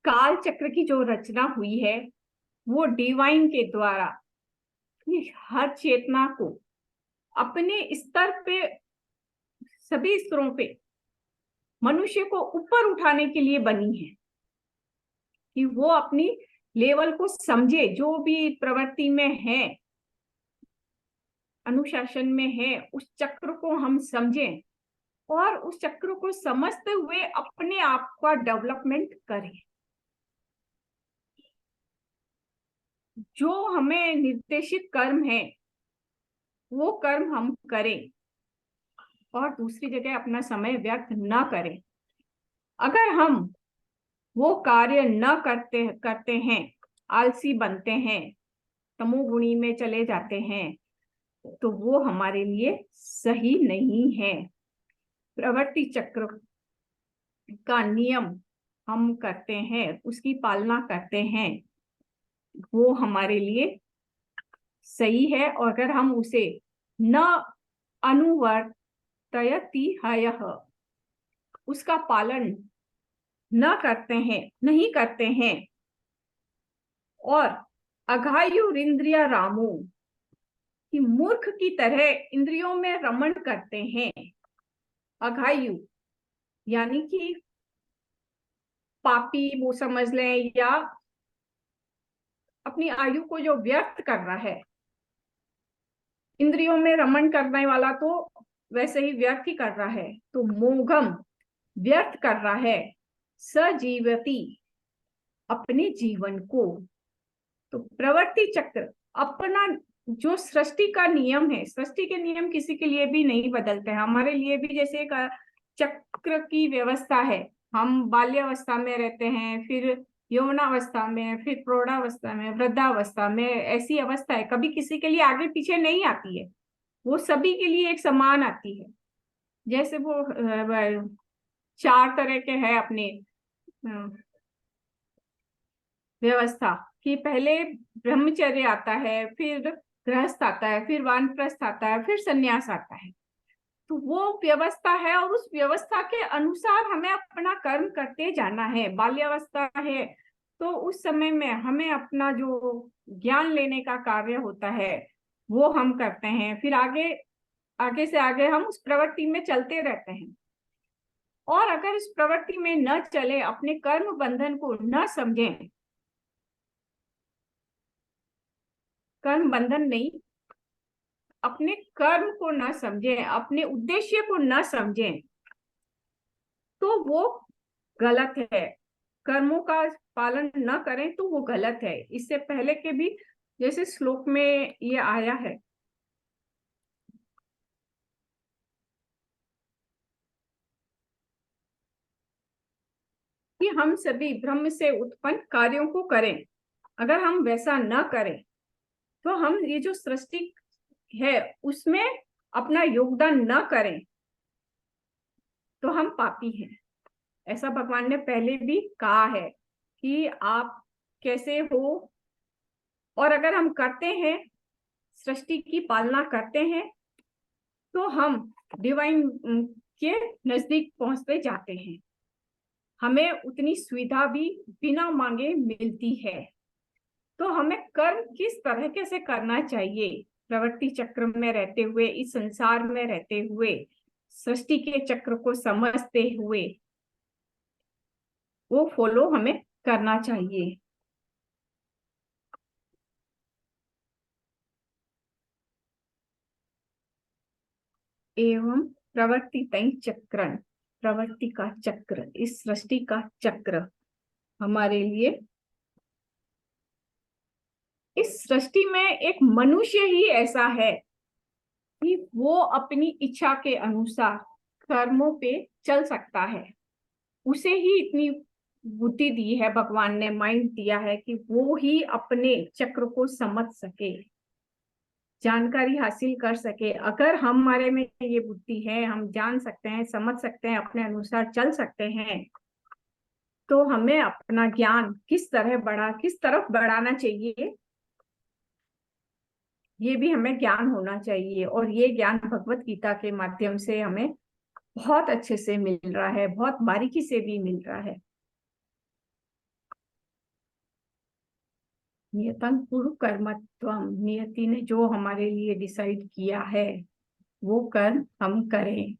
काल चक्र की जो रचना हुई है वो डिवाइन के द्वारा हर चेतना को अपने स्तर पे, सभी स्तरों पे मनुष्य को ऊपर उठाने के लिए बनी है, कि वो अपनी लेवल को समझे। जो भी प्रवृत्ति में है, अनुशासन में है, उस चक्र को हम समझें और उस चक्र को समझते हुए अपने आप का डेवलपमेंट करें। जो हमें निर्देशित कर्म है वो कर्म हम करें और दूसरी जगह अपना समय व्यर्थ न करें। अगर हम वो कार्य न करते हैं, आलसी बनते हैं, तमोगुणी में चले जाते हैं, तो वो हमारे लिए सही नहीं है। प्रवृत्ति चक्र का नियम हम करते हैं, उसकी पालना करते हैं, वो हमारे लिए सही है। और अगर हम उसे न अनुवर्तयति हयः, उसका पालन न करते हैं, नहीं करते हैं, और अघायुरिंद्रिय रामो, कि मूर्ख की तरह इंद्रियों में रमण करते हैं। अघायु यानी कि पापी वो समझ लें, या अपनी आयु को जो व्यर्थ कर रहा है। इंद्रियों में रमण करने वाला तो वैसे ही व्यर्थ ही कर रहा है, तो मोघम व्यर्थ कर रहा है। सजीवती अपने जीवन को। तो प्रवृत्ति चक्र अपना जो सृष्टि का नियम है, सृष्टि के नियम किसी के लिए भी नहीं बदलते हैं, हमारे लिए भी जैसे एक चक्र की व्यवस्था है। हम बाल्यावस्था में रहते हैं, फिर यौवनावस्था में, फिर प्रौढ़ावस्था में, वृद्धावस्था में, ऐसी अवस्था है, कभी किसी के लिए आगे पीछे नहीं आती है, वो सभी के लिए एक समान आती है। जैसे वो 4 तरह के है अपने व्यवस्था, कि पहले ब्रह्मचर्य आता है, फिर गृहस्थ आता है, फिर वानप्रस्थ आता है, फिर सन्यास आता है। तो वो व्यवस्था है और उस व्यवस्था के अनुसार हमें अपना कर्म करते जाना है। बाल्यावस्था है तो उस समय में हमें अपना जो ज्ञान लेने का कार्य होता है वो हम करते हैं, फिर आगे आगे से आगे हम उस प्रवृत्ति में चलते रहते हैं। और अगर इस प्रवृत्ति में न चले, अपने कर्म बंधन को न समझें, कर्म बंधन नहीं, अपने कर्म को न समझें, अपने उद्देश्य को न समझें, तो वो गलत है। कर्मों का पालन न करें तो वो गलत है। इससे पहले के भी जैसे श्लोक में ये आया है, कि हम सभी ब्रह्म से उत्पन्न कार्यों को करें। अगर हम वैसा न करें तो हम ये जो सृष्टि है उसमें अपना योगदान न करें तो हम पापी हैं। ऐसा भगवान ने पहले भी कहा है कि आप कैसे हो, और अगर हम करते हैं, सृष्टि की पालना करते हैं, तो हम डिवाइन के नजदीक पहुंचते जाते हैं। हमें उतनी सुविधा भी बिना मांगे मिलती है। तो हमें कर्म किस तरह से करना चाहिए, प्रवृत्ति चक्र में रहते हुए, इस संसार में रहते हुए, सृष्टि के चक्र को समझते हुए, वो फॉलो हमें करना चाहिए। एवं प्रवृत्ति तय चक्रन, प्रवृत्ति का चक्र, इस सृष्टि का चक्र हमारे लिए, इस सृष्टि में एक मनुष्य ही ऐसा है कि वो अपनी इच्छा के अनुसार कर्मों पे चल सकता है। उसे ही इतनी बुद्धि दी है भगवान ने, माइंड दिया है कि वो ही अपने चक्र को समझ सके, जानकारी हासिल कर सके। अगर हमारे में ये बुद्धि है, हम जान सकते हैं, समझ सकते हैं, अपने अनुसार चल सकते हैं, तो हमें अपना ज्ञान किस तरफ बढ़ाना चाहिए, ये भी हमें ज्ञान होना चाहिए। और ये ज्ञान भगवत गीता के माध्यम से हमें बहुत अच्छे से मिल रहा है, बहुत बारीकी से भी मिल रहा है। नियतं कुरु कर्मत्वम, नियति ने जो हमारे लिए डिसाइड किया है वो कर्म हम करें।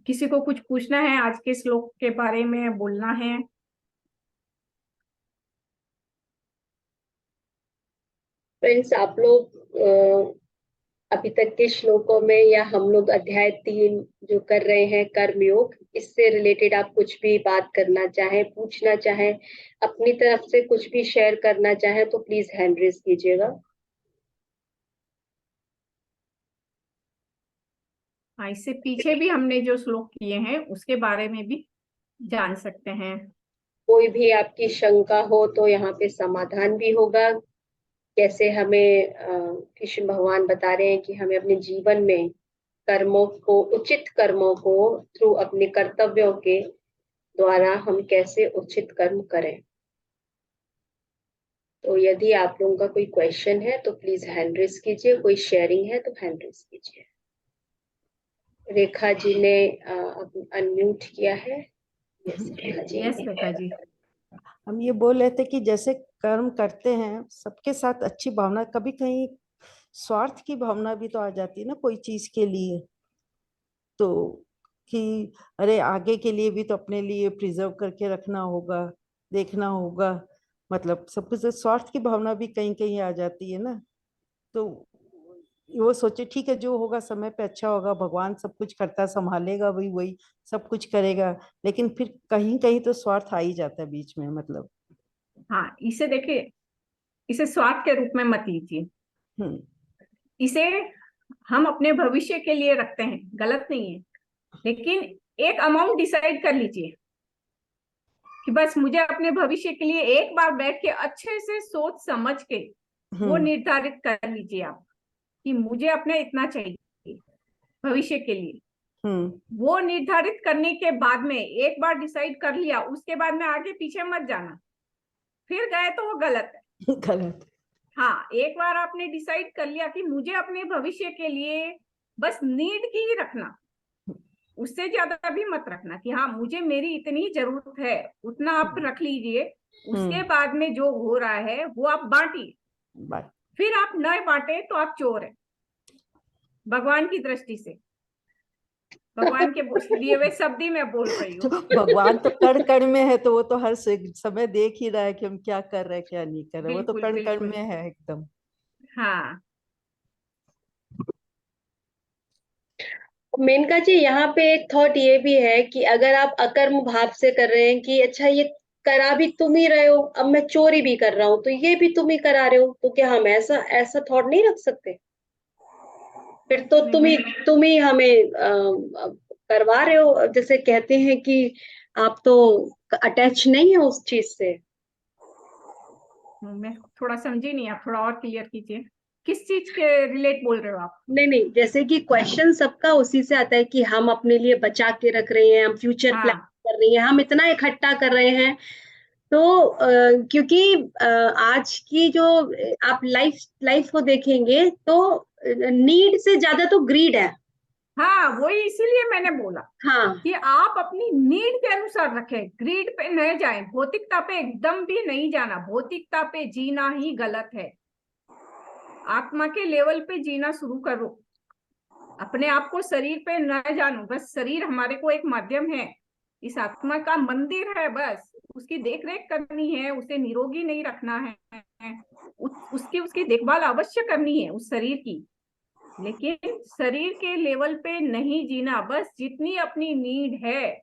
किसी को कुछ पूछना है आज के श्लोक के बारे में, बोलना है? फ्रेंड्स, आप लोग अभी तक के श्लोकों में या हम लोग अध्याय 3 जो कर रहे हैं कर्मयोग, इससे रिलेटेड आप कुछ भी बात करना चाहें, पूछना चाहें, अपनी तरफ से कुछ भी शेयर करना चाहें तो प्लीज हैंड रेज कीजिएगा। हाँ, इससे पीछे भी हमने जो श्लोक किए हैं उसके बारे में भी जान सकते हैं। कोई भी आपकी शंका हो तो यहाँ पे समाधान भी होगा। कैसे हमें कृष्ण भगवान बता रहे हैं कि हमें अपने जीवन में कर्मों को, उचित कर्मों को थ्रू अपने कर्तव्यों के द्वारा हम कैसे उचित कर्म करें। तो यदि आप लोगों का कोई क्वेश्चन है तो प्लीज हैंड रेज कीजिए, कोई शेयरिंग है तो हैंड रेज कीजिए। रेखा जी ने अनम्यूट किया है। यस रेखा जी। यस रेखा जी। हम ये बोल रहे थे कि जैसे कर्म करते हैं सबके साथ अच्छी भावना, कभी कहीं स्वार्थ की भावना भी तो आ जाती है ना कोई चीज के लिए, तो कि अरे आगे के लिए भी तो अपने लिए प्रिजर्व करके रखना होगा, देखना होगा, मतलब सब कुछ स्वार्थ की भावना भी कहीं कहीं आ जाती है ना। तो वो सोचे ठीक है जो होगा समय पे अच्छा होगा, भगवान सब कुछ करता संभालेगा, वही वही सब कुछ करेगा, लेकिन फिर कहीं कहीं तो स्वार्थ आ ही जाता है बीच में, मतलब। हाँ, इसे देखिए, इसे स्वार्थ के रूप में मत लीजिए। हम्म। इसे हम अपने भविष्य के लिए रखते हैं, गलत नहीं है, लेकिन एक अमाउंट डिसाइड कर लीजिए कि बस मुझे अपने भविष्य के लिए एक बार बैठ के अच्छे से सोच समझ के वो निर्धारित कर लीजिए आप कि मुझे अपने इतना चाहिए भविष्य के लिए। वो निर्धारित करने के बाद में एक बार डिसाइड कर लिया, उसके बाद में आगे पीछे मत जाना, फिर गए तो वो गलत है। गलत। हाँ, एक बार आपने डिसाइड कर लिया कि मुझे अपने भविष्य के लिए बस नीड की ही रखना, उससे ज्यादा भी मत रखना कि हाँ मुझे मेरी इतनी जरूरत है, उतना आप रख लीजिए। उसके बाद में जो हो रहा है वो आप बांटिए। फिर आप न बांटे तो आप चोर है भगवान की दृष्टि से। भगवान के दिए हुए शब्द ही मैं बोल रही हूँ। भगवान तो कण कण में है, तो वो तो हर समय देख ही रहा है कि हम क्या कर रहे हैं क्या नहीं कर रहे, वो तो बिल्कुल कण कण बिल्कुल। में है एकदम। हाँ, मेनका जी यहाँ पे एक थॉट ये भी है कि अगर आप अकर्म भाव से कर रहे हैं कि अच्छा ये करा भी तुम ही रहे हो, अब मैं चोरी भी कर रहा हूँ तो ये भी तुम ही करा रहे हो, तो क्या हम ऐसा ऐसा थॉट नहीं रख सकते? फिर तो तुम ही हमें करवा रहे हो। जैसे कहते हैं कि आप तो अटैच नहीं है उस चीज से। मैं थोड़ा समझी नहीं, आप थोड़ा और क्लियर कीजिए, किस चीज के रिलेट बोल रहे हो आप? नहीं नहीं, जैसे कि क्वेश्चन सबका उसी से आता है कि हम अपने लिए बचा के रख रहे हैं, हम फ्यूचर प्लान हाँ कर रही हैं, हम इतना इकट्ठा कर रहे हैं। तो क्योंकि आज की जो आप लाइफ लाइफ को देखेंगे तो नीड से ज्यादा तो ग्रीड है। हाँ, वही इसीलिए मैंने बोला हाँ कि आप अपनी नीड के अनुसार रखें, ग्रीड पे न जाएं, भौतिकता पे एकदम भी नहीं जाना। भौतिकता पे जीना ही गलत है। आत्मा के लेवल पे जीना शुरू करो। अपने आप को शरीर पे न जानो, बस शरीर हमारे को एक माध्यम है, इस आत्मा का मंदिर है, बस उसकी देखरेख करनी है, उसे निरोगी नहीं रखना है, उसकी देखभाल अवश्य करनी है उस शरीर की, लेकिन शरीर के लेवल पे नहीं जीना। बस जितनी अपनी नीड है,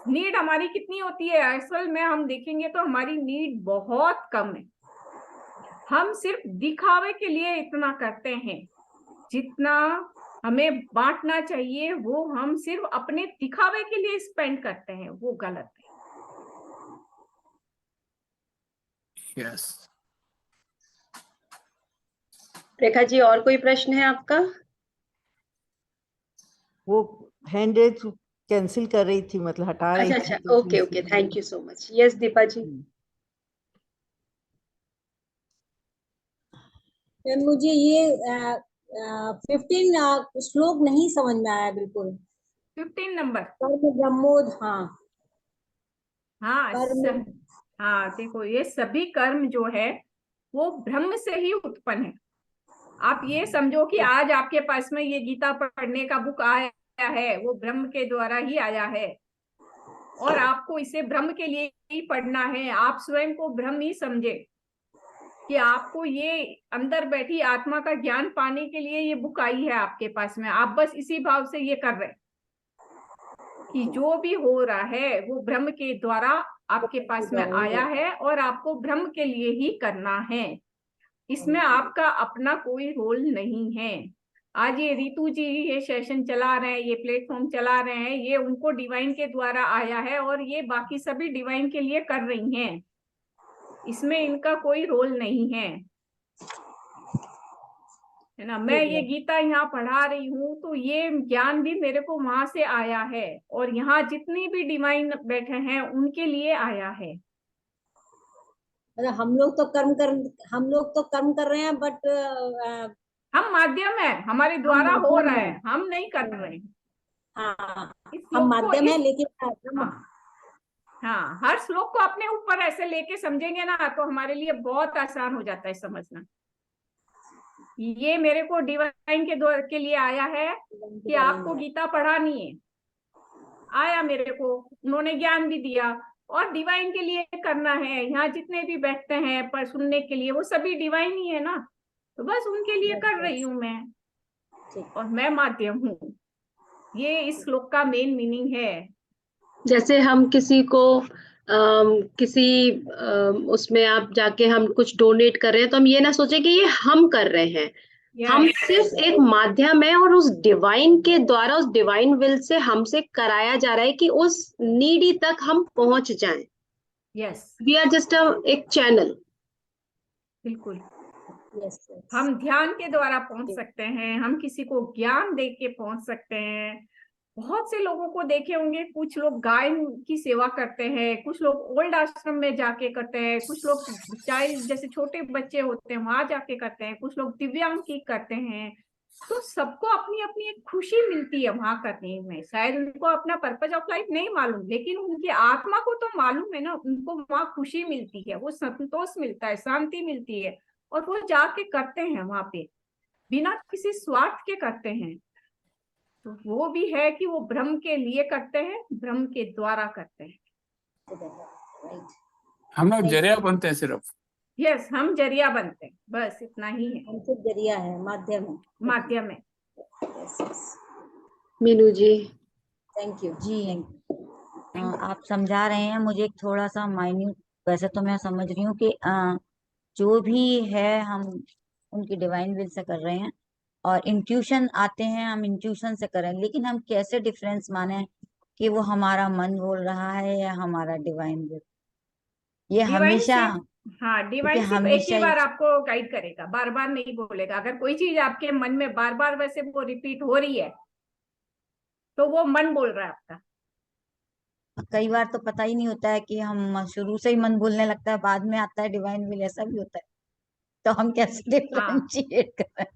नीड हमारी कितनी होती है असल में हम देखेंगे तो हमारी नीड बहुत कम है। हम सिर्फ दिखावे के लिए इतना करते हैं, जितना हमें बांटना चाहिए वो हम सिर्फ अपने दिखावे के लिए स्पेंड करते हैं, वो गलत है। यस। रेखा जी, और कोई प्रश्न है आपका? वो हैंड रेज कैंसिल कर रही थी, मतलब हटा रही अच्छा थी, अच्छा, तो okay okay, thank you so much. Yes Deepa ji. मुझे ये 15 श्लोक नहीं समझ में आया बिल्कुल। 15 नंबर। कर्म ब्रह्मोद, हाँ। हाँ कर्म, हाँ, देखो ये सभी कर्म जो है वो ब्रह्म से ही उत्पन्न है। आप ये समझो कि आज आपके पास में ये गीता पढ़ने का बुक आया है, वो ब्रह्म के द्वारा ही आया है, और आपको इसे ब्रह्म के लिए ही पढ़ना है। आप स्वयं को ब्रह्म ही समझे। कि आपको ये अंदर बैठी आत्मा का ज्ञान पाने के लिए ये बुक आई है आपके पास में, आप बस इसी भाव से ये कर रहे हैं कि जो भी हो रहा है वो ब्रह्म के द्वारा आपके पास में आया है और आपको ब्रह्म के लिए ही करना है। इसमें आपका अपना कोई रोल नहीं है। आज ये रितु जी ये सेशन चला रहे हैं, ये प्लेटफॉर्म चला रहे हैं, ये उनको डिवाइन के द्वारा आया है और ये बाकी सभी डिवाइन के लिए कर रही हैं। इसमें इनका कोई रोल नहीं है ना। मैं ये गीता यहाँ पढ़ा रही हूँ तो ये ज्ञान भी मेरे को वहां से आया है और यहाँ जितनी भी डिवाइन बैठे हैं उनके लिए आया है। मतलब हम लोग तो कर्म कर रहे हैं, बट हम माध्यम है, हमारे द्वारा हो रहा है, हम नहीं कर रहे हैं। हाँ, इस हम श्लोक को माध्यम है, लेकिन हाँ, हर श्लोक को अपने ऊपर ऐसे लेके समझेंगे ना तो हमारे लिए बहुत आसान हो जाता है समझना। ये मेरे को डिवाइन के लिए आया है कि आपको गीता पढ़ानी है, आया मेरे को, उन्होंने ज्ञान भी दिया और डिवाइन के लिए करना है। यहाँ जितने भी बैठते हैं पर सुनने के लिए वो सभी डिवाइन ही है ना, तो बस उनके लिए कर रही हूँ मैं और मैं माध्यम हूँ। ये इस श्लोक का मेन मीनिंग है। जैसे हम किसी को किसी उसमें आप जाके हम कुछ डोनेट कर रहे हैं तो हम ये ना सोचे कि ये हम कर रहे हैं, हम सिर्फ एक माध्यम है और उस डिवाइन के द्वारा, उस डिवाइन विल से हमसे कराया जा रहा है कि उस नीडी तक हम पहुंच जाएं। यस, वी आर जस्ट एक चैनल। बिल्कुल। यस, हम ध्यान के द्वारा पहुंच सकते हैं, हम किसी को ज्ञान दे के पहुंच सकते हैं। बहुत से लोगों को देखे होंगे, कुछ लोग गाय की सेवा करते हैं, कुछ लोग ओल्ड आश्रम में जाके करते हैं, कुछ लोग चाइल्ड जैसे छोटे बच्चे होते हैं वहां जाके करते हैं, कुछ लोग दिव्यांग की करते हैं। तो सबको अपनी अपनी एक खुशी मिलती है वहां करने में। शायद उनको अपना पर्पज ऑफ लाइफ नहीं मालूम, लेकिन उनकी आत्मा को तो मालूम है ना, उनको वहां खुशी मिलती है, वो संतोष मिलता है, शांति मिलती है और वो जाके करते हैं वहां पे, बिना किसी स्वार्थ के करते हैं। तो वो भी है कि वो ब्रह्म के लिए करते हैं, ब्रह्म के द्वारा करते हैं। हम लोग जरिया बनते हैं सिर्फ। यस, हम जरिया बनते हैं, बस इतना ही है। हम सिर्फ जरिया है, माध्यम है। माध्यम है। मीनू जी, थैंक यू जी। आप समझा रहे हैं मुझे एक थोड़ा सा माइन्यूट, वैसे तो मैं समझ रही हूँ कि जो भी है हम उनकी डिवाइन विल से कर रहे हैं और इंट्यूशन आते हैं, हम इंट्यूशन से कर रहे हैं, लेकिन हम कैसे डिफरेंस माने कि वो हमारा मन बोल रहा है या हमारा डिवाइन विल? ये डिवाइन हमेशा, हाँ, डिवाइन सिर्फ एक ही बार आपको गाइड करेगा, बार बार नहीं बोलेगा। अगर कोई चीज आपके मन में बार बार वैसे वो रिपीट हो रही है तो वो मन बोल रहा है आपका। कई बार तो पता ही नहीं होता है कि हम शुरू से ही मन बोलने लगता है, बाद में आता है डिवाइन विल, ऐसा भी होता है। तो हम कैसे डिफरेंशिएट करें?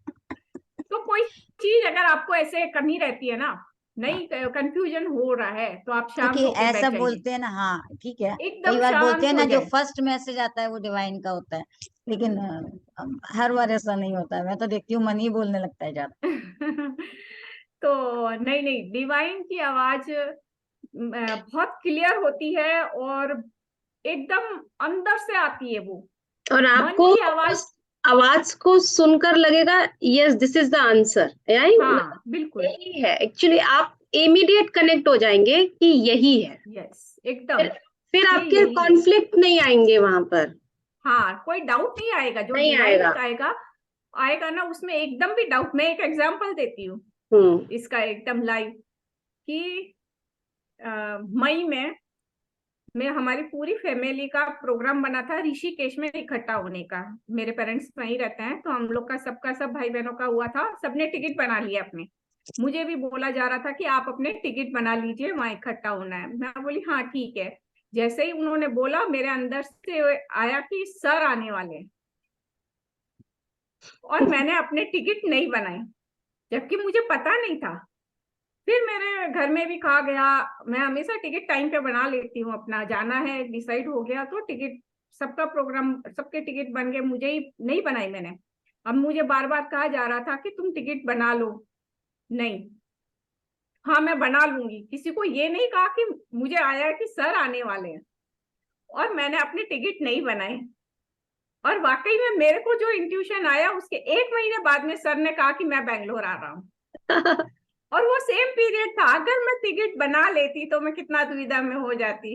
तो कोई चीज अगर आपको ऐसे कमी रहती है ना, नहीं कंफ्यूजन हो रहा है, तो आप शांत क्योंकि होके बैठ ऐसा जाइए, बोलते हैं ना, हाँ ठीक है, एकदम कई बार बोलते शांत हैं हो ना जो जाए। फर्स्ट मैसेज आता है वो डिवाइन का होता है, लेकिन हर बार ऐसा नहीं होता है। मैं तो देखती हूँ मन ही बोलने लगता है ज्यादा। तो नहीं नहीं, डिवाइन की आवाज बहुत क्लियर होती है और एकदम अंदर से आती है वो। और मन आपको की आवाज, उस आवाज को सुनकर लगेगा yes this is the answer, हाँ बिल्कुल, यही है एक्चुअली। आप इमीडिएट कनेक्ट हो जाएंगे कि यही है। यस एकदम, फिर ये आपके यही है। कॉन्फ्लिक्ट नहीं आएंगे वहां पर, हाँ, कोई डाउट नहीं आएगा। जो नहीं डिवाइन आएगा। आएगा आएगा ना, उसमें एकदम भी डाउट। मैं एक एग्जांपल देती हूँ इसका एकदम लाइव कि मई में हमारी पूरी फैमिली का प्रोग्राम बना था ऋषिकेश में इकट्ठा होने का। मेरे पेरेंट्स वहीं रहते हैं, तो हम लोग का सबका सब भाई बहनों का हुआ था, सबने टिकट बना लिया अपने। मुझे भी बोला जा रहा था कि आप अपने टिकट बना लीजिए, वहां इकट्ठा होना है। मैं बोली हाँ ठीक है। जैसे ही उन्होंने बोला, मेरे अंदर से आया कि सर आने वाले हैं, और मैंने अपने टिकट नहीं बनाई, जबकि मुझे पता नहीं था। फिर मेरे घर में भी कहा गया, मैं हमेशा टिकट टाइम पे बना लेती हूँ, अपना जाना है डिसाइड हो गया तो टिकट, सबका प्रोग्राम, सबके टिकट बन गए, मुझे ही नहीं बनाई मैंने। अब मुझे बार बार कहा जा रहा था कि तुम टिकट बना लो। नहीं, हाँ मैं बना लूंगी। किसी को ये नहीं कहा कि मुझे आया कि सर आने वाले हैं, और मैंने अपने टिकट नहीं बनाए। और वाकई में मेरे को जो इंट्यूशन आया उसके 1 महीने बाद में सर ने कहा कि मैं बैंगलोर आ रहा हूँ। और वो सेम पीरियड था, अगर मैं टिकट बना लेती तो मैं कितना दुविधा में हो जाती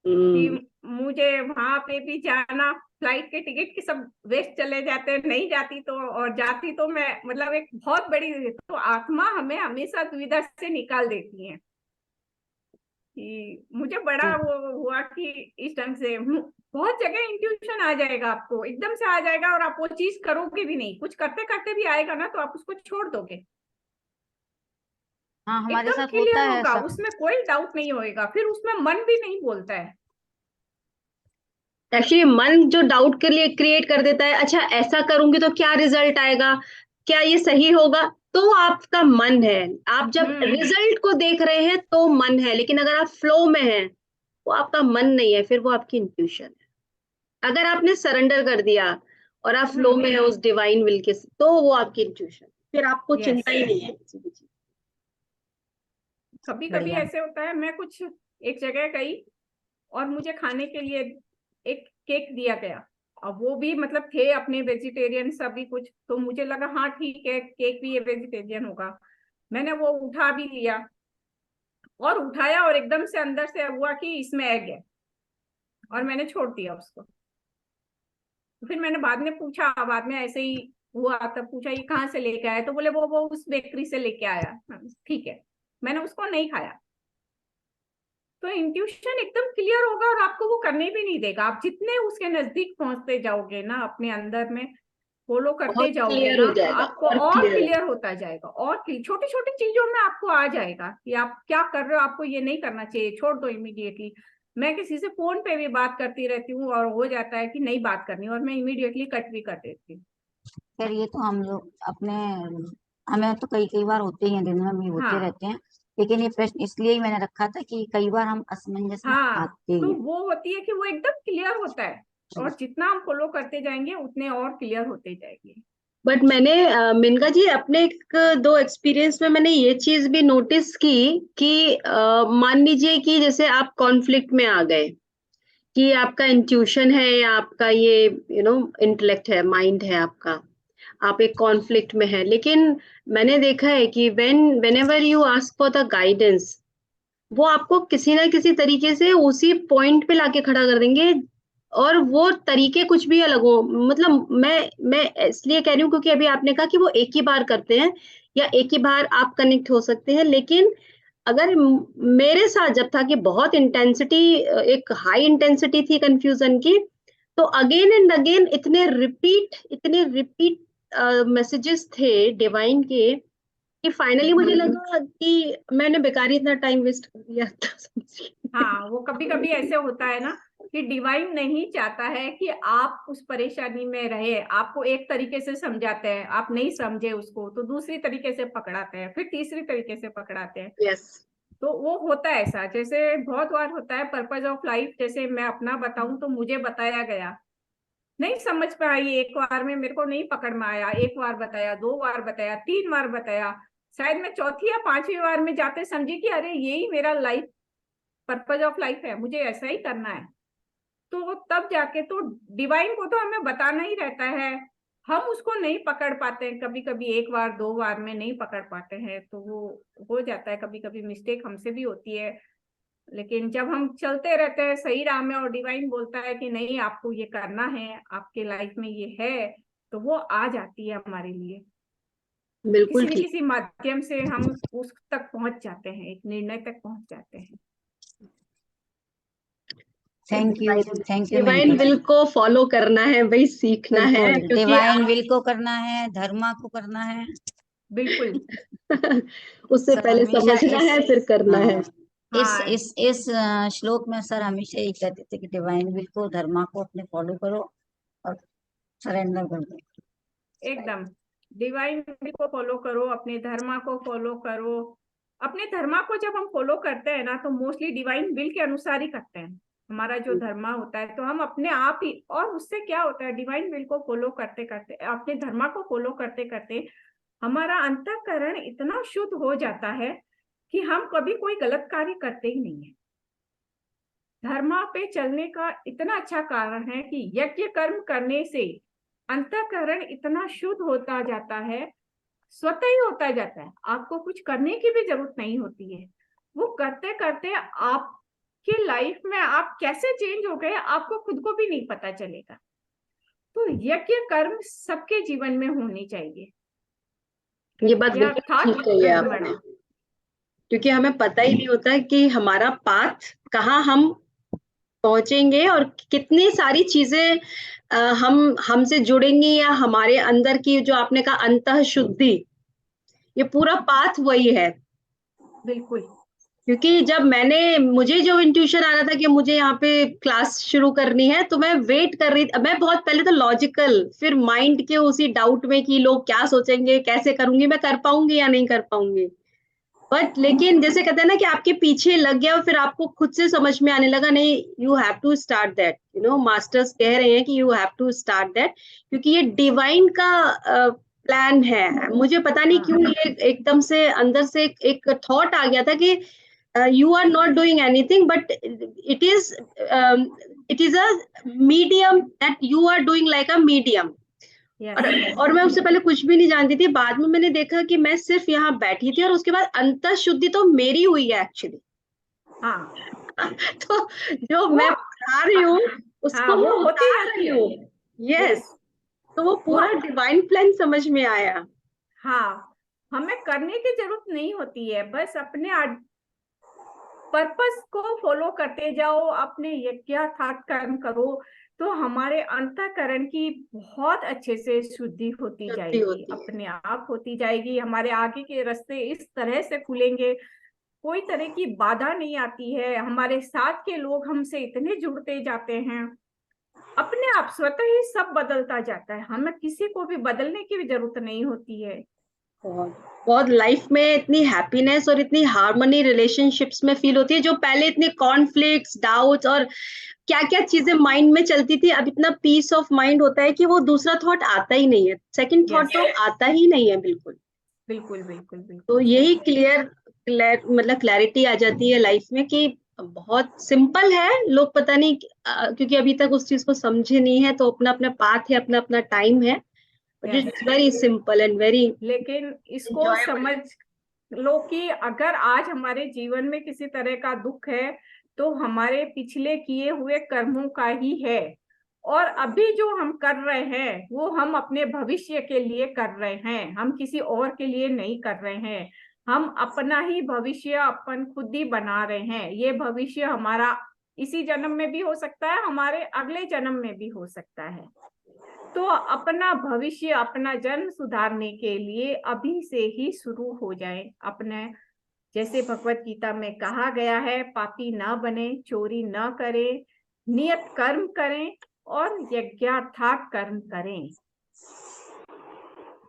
कि मुझे वहां पे भी जाना, फ्लाइट के टिकट की सब वेस्ट चले जाते, नहीं जाती तो, और जाती तो मैं मतलब एक बहुत बड़ी, तो आत्मा हमें हमेशा दुविधा से निकाल देती है। कि मुझे बड़ा वो हुआ कि इस ढंग से बहुत जगह इंट्यूशन आ जाएगा, आपको एकदम से आ जाएगा और आप वो चीज करोगे भी नहीं, कुछ करते करते भी आएगा ना तो आप उसको छोड़ दोगे। हाँ, हमारे एकदम साथ होता क्लियर है होगा, ऐसा। उसमें कोई डाउट नहीं होएगा, फिर उसमें मन भी नहीं बोलता है। एक्चुअली मन जो डाउट के लिए क्रिएट कर देता है, अच्छा ऐसा करूंगी तो क्या रिजल्ट आएगा, क्या ये सही होगा, तो आपका मन है। आप जब रिजल्ट को देख रहे हैं तो मन है, लेकिन अगर आप फ्लो में हैं वो आपका मन नहीं है, फिर वो आपकी इंट्यूशन है। अगर आपने सरेंडर कर दिया और आप फ्लो में है उस डिवाइन विल के, तो वो आपकी इंट्यूशन, फिर आपको चिंता ही नहीं है किसी भी चीज। कभी कभी बढ़िया। ऐसे होता है, मैं कुछ एक जगह गई और मुझे खाने के लिए एक केक दिया गया, अब वो भी मतलब थे अपने वेजिटेरियन सभी कुछ, तो मुझे लगा हाँ ठीक है केक भी ये वेजिटेरियन होगा। मैंने वो उठा भी लिया और उठाया और एकदम से अंदर से हुआ कि इसमें एग है, और मैंने छोड़ दिया उसको। फिर मैंने बाद में पूछा, बाद में ऐसे ही हुआ, तब पूछा ये कहाँ से लेके आया, तो बोले वो उस बेकरी से लेके आया। ठीक है, मैंने उसको नहीं खाया। तो इंट्यूशन एकदम क्लियर होगा और आपको वो करने भी नहीं देगा। आप जितने उसके नजदीक पहुंचते जाओगे ना, अपने अंदर में फॉलो करते बहुत जाओगे क्लियर ना, हो जाएगा, आपको और और क्लियर। क्लियर होता जाएगा, और छोटी छोटी चीजों में आपको आ जाएगा कि आप क्या कर रहे हो, आपको ये नहीं करना चाहिए, छोड़ दो इमीडिएटली। मैं किसी से फोन पे भी बात करती रहती हूँ और हो जाता है कि नहीं बात करनी, और मैं इमीडिएटली कट भी कर देती हूँ। फिर ये तो हम लोग अपने, हमें तो कई कई बार होते ही हैं, दिन में भी होते हाँ रहते हैं। लेकिन ये प्रश्न इसलिए ही मैंने रखा था कि कई बार हम असमंजस में हाँ, आते ही तो हैं। वो होती है कि वो एकदम क्लियर होता है, और जितना हम फॉलो करते जाएंगे उतने और क्लियर होते जाएंगे। बट मैंने मिनका जी अपने एक दो एक्सपीरियंस में मैंने ये चीज भी नोटिस की कि मान लीजिए कि जैसे आप कॉन्फ्लिक्ट में आ गए, कि आपका इंट्यूशन है या आपका ये इंटेलेक्ट है, माइंड है आपका, आप एक कॉन्फ्लिक्ट में है, लेकिन मैंने देखा है कि whenever you ask for the guidance, वो आपको किसी ना किसी तरीके से उसी पॉइंट पे लाके खड़ा कर देंगे। और वो तरीके कुछ भी अलग हो, मतलब मैं इसलिए कह रही हूँ क्योंकि अभी आपने कहा कि वो एक ही बार करते हैं या एक ही बार आप कनेक्ट हो सकते हैं, लेकिन अगर मेरे साथ जब था कि बहुत इंटेंसिटी, एक हाई इंटेंसिटी थी कंफ्यूजन की, तो अगेन एंड अगेन इतने रिपीट मैसेजेस थे डिवाइन के कि फाइनली मुझे लगा कि मैंने बेकार ही इतना टाइम वेस्ट कर दिया था। हाँ, वो कभी कभी ऐसे होता है ना कि डिवाइन नहीं चाहता है कि आप उस परेशानी में रहे, आपको एक तरीके से समझाते हैं, आप नहीं समझे उसको तो दूसरी तरीके से पकड़ाते हैं, फिर तीसरी तरीके से पकड़ाते हैं। यस। तो वो होता है ऐसा, जैसे बहुत बार होता है पर्पज ऑफ लाइफ, जैसे मैं अपना बताऊं तो मुझे बताया गया, नहीं समझ पाई एक बार में, मेरे को नहीं पकड़ में आया, एक बार बताया, 2 बार बताया, 3 बार बताया, शायद मैं चौथी या 5वीं बार में जाते समझी कि अरे यही मेरा लाइफ पर्पज ऑफ लाइफ है, मुझे ऐसा ही करना है। तो तब जाके तो डिवाइन को तो हमें बताना ही रहता है, हम उसको नहीं पकड़ पाते हैं, कभी कभी 1 बार 2 बार में नहीं पकड़ पाते हैं, तो वो हो जाता है, कभी कभी मिस्टेक हमसे भी होती है। लेकिन जब हम चलते रहते हैं सही राह में और डिवाइन बोलता है कि नहीं आपको ये करना है, आपके लाइफ में ये है, तो वो आ जाती है हमारे लिए, बिल्कुल किसी न ठीक। किसी माध्यम से हम उस तक पहुंच जाते हैं, एक निर्णय तक पहुंच जाते हैं। Thank you divine Maneka ji. Will को फॉलो करना है भाई, सीखना है, बिल्कुल, क्योंकि डिवाइन विल को करना है, धर्मा को करना है। बिल्कुल। उससे सर पहले हमेशा समझना इस, है फिर करना है। हाँ, हाँ इस श्लोक में सर हमेशा यही कहते थे कि डिवाइन विल को, धर्मा को अपने फॉलो करो और सरेंडर कर दो। एकदम, डिवाइन विल को फॉलो करो, अपने धर्मा को फॉलो करो। अपने धर्मा को जब हम फॉलो करते हैं ना तो मोस्टली डिवाइन विल के अनुसार ही करते हैं, हमारा जो धर्मा होता है, तो हम अपने आप ही, और उससे क्या होता है डिवाइन विल को फॉलो करते करते, अपने धर्मा को फॉलो करते करते हमारा अंतःकरण इतना शुद्ध हो जाता है कि हम कभी कोई गलत कार्य करते ही नहीं है। धर्म पे चलने का इतना अच्छा कारण है कि यज्ञ कर्म करने से अंतःकरण इतना शुद्ध होता जाता है, स्वतः ही होता जाता है। आपको कुछ करने की भी जरूरत नहीं होती है। वो करते करते आपके लाइफ में आप कैसे चेंज हो गए आपको खुद को भी नहीं पता चलेगा। तो यज्ञ कर्म सबके जीवन में होनी चाहिए। ये बात बिल्कुल यथार्थ ठीक कही है आपने, कर्मणा। क्योंकि हमें पता ही नहीं होता कि हमारा पाथ कहाँ हम पहुंचेंगे और कितनी सारी चीजें हम हमसे जुड़ेंगी, या हमारे अंदर की जो आपने कहा अंतः शुद्धि, ये पूरा पाथ वही है। बिल्कुल। क्योंकि जब मुझे जो इंट्यूशन आ रहा था कि मुझे यहाँ पे क्लास शुरू करनी है, तो मैं वेट कर रही थी। मैं बहुत पहले तो लॉजिकल, फिर माइंड के उसी डाउट में कि लोग क्या सोचेंगे, कैसे करूंगी, मैं कर पाऊंगी या नहीं कर पाऊंगी। बट लेकिन जैसे कहते हैं ना कि आपके पीछे लग गया और फिर आपको खुद से समझ में आने लगा, नहीं, you have to start that, masters कह रहे हैं कि you have to start that, क्योंकि ये डिवाइन का प्लान है। मुझे पता नहीं क्यों ये एकदम से अंदर से एक थॉट आ गया था कि you are not doing anything, but it is a medium that you are doing like a medium. और मैं उससे पहले कुछ भी नहीं जानती थी। बाद में मैंने देखा कि मैं सिर्फ यहाँ बैठी थी और उसके बाद अंतः शुद्धि तो मेरी हुई है एक्चुअली। हाँ। तो जो मैं बता रही हूँ उसको मैं उतार रही हूँ। यस, तो वो पूरा डिवाइन प्लान समझ में आया। हाँ, हमें करने की जरूरत नहीं होती है, बस अपने पर्पस को फॉलो करते जाओ, अपने यज्ञार्थ कर्म करो, तो हमारे अंतःकरण की बहुत अच्छे से शुद्धि होती जाएगी, अपने आप होती जाएगी। हमारे आगे के रास्ते इस तरह से खुलेंगे, कोई तरह की बाधा नहीं आती है। हमारे साथ के लोग हमसे इतने जुड़ते जाते हैं, अपने आप स्वतः ही सब बदलता जाता है। हमें किसी को भी बदलने की भी जरूरत नहीं होती है। बहुत लाइफ में इतनी हैप्पीनेस और इतनी हार्मनी रिलेशनशिप्स में फील होती है, जो पहले इतने कॉन्फ्लिक्ट्स, डाउट्स और क्या क्या चीजें माइंड में चलती थी, अब इतना पीस ऑफ माइंड होता है कि वो दूसरा थॉट आता ही नहीं है, सेकंड थॉट तो आता ही नहीं है। बिल्कुल बिल्कुल बिल्कुल बिल्कुल। तो यही मतलब क्लैरिटी आ जाती है लाइफ में कि बहुत सिंपल है। लोग पता नहीं क्योंकि अभी तक उस चीज को समझे नहीं है, तो अपना अपना पाथ है, अपना अपना टाइम है, but it's very simple and very. लेकिन इसको समझ लो कि अगर आज हमारे जीवन में किसी तरह का दुख है तो हमारे पिछले किए हुए कर्मों का ही है, और अभी जो हम कर रहे हैं वो हम अपने भविष्य के लिए कर रहे हैं, हम किसी और के लिए नहीं कर रहे हैं। हम अपना ही भविष्य अपन खुद ही बना रहे हैं। ये भविष्य हमारा इसी जन्म में भी हो सकता है, हमारे अगले जन्म में भी हो सकता है। तो अपना भविष्य, अपना जन्म सुधारने के लिए अभी से ही शुरू हो जाए। अपने जैसे भगवत गीता में कहा गया है, पापी ना बने, चोरी ना करें, नियत कर्म करें और यज्ञार्थात कर्म करें।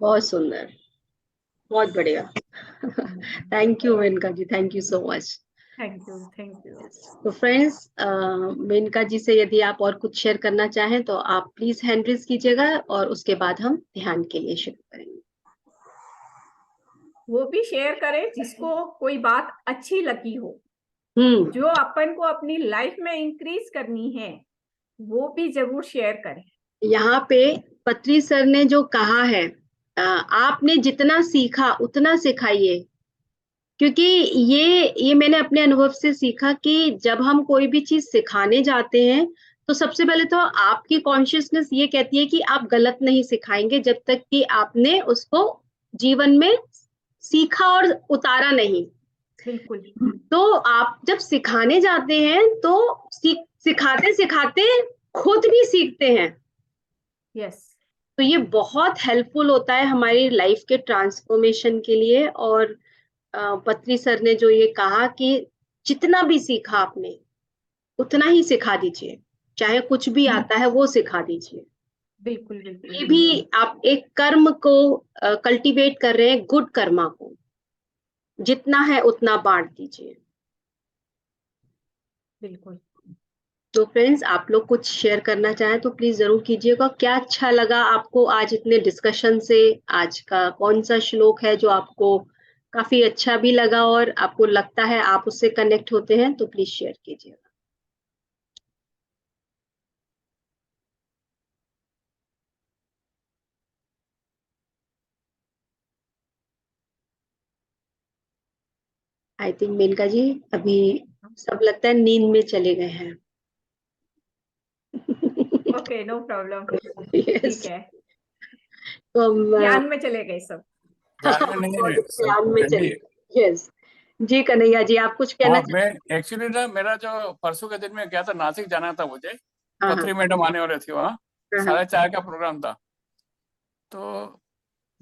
बहुत सुंदर, बहुत बढ़िया। Thank you Maneka ji, thank you so much. Thank you, thank you. तो फ्रेंड्स, मेनका जी से यदि आप और कुछ शेयर करना चाहें तो आप प्लीज हैंड रेज कीजिएगा, और उसके बाद हम ध्यान के लिए शुरू करेंगे। वो भी शेयर करें जिसको कोई बात अच्छी लगी हो, जो अपन को अपनी लाइफ में इंक्रीज करनी है, वो भी जरूर शेयर करें। यहाँ पे पत्री सर ने जो कहा है, आपने जितना सीखा उतना सिखाइए, क्योंकि ये मैंने अपने अनुभव से सीखा कि जब हम कोई भी चीज सिखाने जाते हैं तो सबसे पहले तो आपकी कॉन्शियसनेस ये कहती है कि आप गलत नहीं सिखाएंगे जब तक कि आपने उसको जीवन में सीखा और उतारा नहीं। बिल्कुल। तो आप जब सिखाने जाते हैं तो सिखाते सिखाते खुद भी सीखते हैं। यस। तो ये बहुत हेल्पफुल होता है हमारी लाइफ के ट्रांसफॉर्मेशन के लिए। और पत्री सर ने जो ये कहा कि जितना भी सीखा आपने उतना ही सिखा दीजिए, चाहे कुछ भी आता है वो सिखा दीजिए। बिल्कुल बिल्कुल। ये भी आप एक कर्म को कल्टीवेट कर रहे हैं, गुड कर्मा को, जितना है उतना बांट दीजिए। बिल्कुल। तो फ्रेंड्स, आप लोग कुछ शेयर करना चाहें तो प्लीज जरूर कीजिएगा। क्या अच्छा लगा आपको आज इतने डिस्कशन से? आज का कौन सा श्लोक है जो आपको काफी अच्छा भी लगा और आपको लगता है आप उससे कनेक्ट होते हैं, तो प्लीज शेयर कीजिएगा। आई थिंक मेनका जी अभी सब लगता है नींद में चले गए हैं। Okay, no problem, Yes. ठीक है, तो हम ध्यान में चले गए सब। ध्यान में नहीं है, सब ध्यान में जल्दी चले। यस जी कन्हैया जी, आप कुछ कहना हाँ, मैं एक्चुअली ना मेरा जो परसों के दिन में गया था, नासिक जाना था मुझे, हाँ पत्री मैडम आने वाले थे वहाँ, हाँ 4:30 का प्रोग्राम था। तो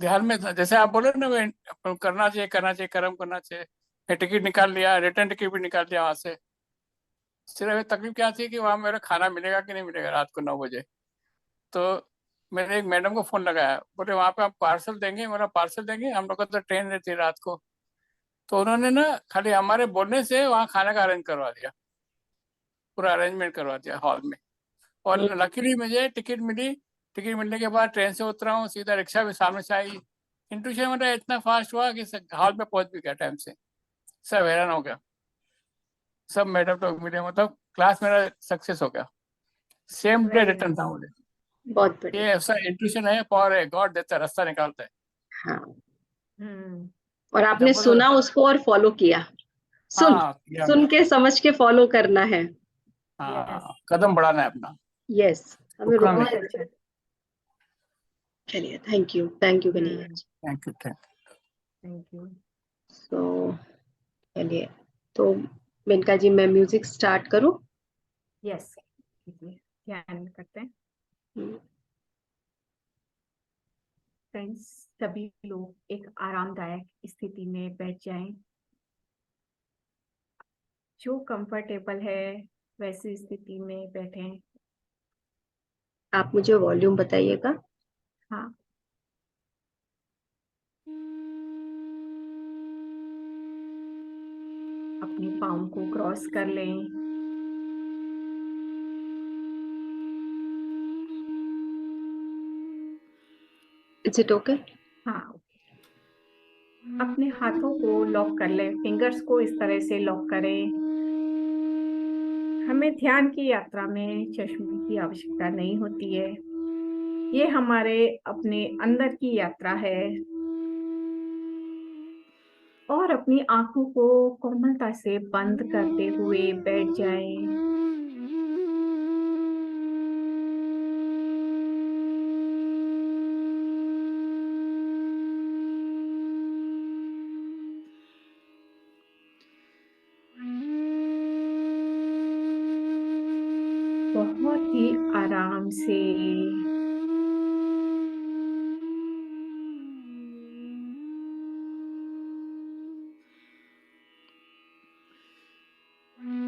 ध्यान में था, जैसे आप बोले ना, मैं करना चाहिए कर्म करना चाहिए। मैं टिकट निकाल लिया, रिटर्न टिकट भी निकाल लिया वहां से। सिर्फ तकलीफ क्या थी कि वहां मेरा खाना मिलेगा कि नहीं मिलेगा रात को 9 बजे। तो मैंने एक मैडम को फोन लगाया, बोले वहां पे आप पार्सल देंगे? मेरा पार्सल देंगे, हम लोग का तो ट्रेन रहती है रात को। तो उन्होंने ना खाली हमारे बोलने से वहाँ खाने का अरेंज करवा दिया, पूरा अरेंजमेंट करवा दिया हॉल में। और लकीली मुझे टिकट मिली। टिकट मिलने के बाद ट्रेन से उतरा हूँ, सीधा रिक्शा भी सामने से आई। इंट्यूशन मेरा इतना फास्ट हुआ कि हॉल में पहुंच भी गया टाइम से। सब हैरान हो गया, सब मैडम लोग मिले, मतलब क्लास मेरा सक्सेस हो गया। सेम डे वेरी रिटर्न था नाइस। मुझे। बहुत ये बढ़िया। ऐसा इंट्यूशन है, पावर है, गॉड देता है, रास्ता निकालता है। हाँ हम्म। और आपने सुना जबरदस्त। उसको और फॉलो किया। सुन हाँ किया सुन मैंने। के समझ के फॉलो करना है। यस, हाँ, कदम बढ़ाना है अपना, यस हमें रुकना रुकना नहीं। बहुत है। अच्छा। चलिए thank you Kanhaiya ji. Thank you, thank thank you. So चलिए, तो मेनका जी मैं म्यूजिक स्टार्ट करूं। यस, ध्यान करते हैं फ्रेंड्स। सभी लोग एक आरामदायक स्थिति में बैठ जाएं, जो कंफर्टेबल है वैसी स्थिति में बैठें। आप मुझे वॉल्यूम बताइएगा। हाँ, अपनी पाँव को क्रॉस कर लें। Is it okay? हाँ, अपने हाथों को लॉक कर लें, फिंगर्स को इस तरह से लॉक करें। हमें ध्यान की यात्रा में चश्मे की आवश्यकता नहीं होती है। ये हमारे अपने अंदर की यात्रा है। और अपनी आंखों को कोमलता से बंद करते हुए बैठ जाएं। बहुत ही आराम से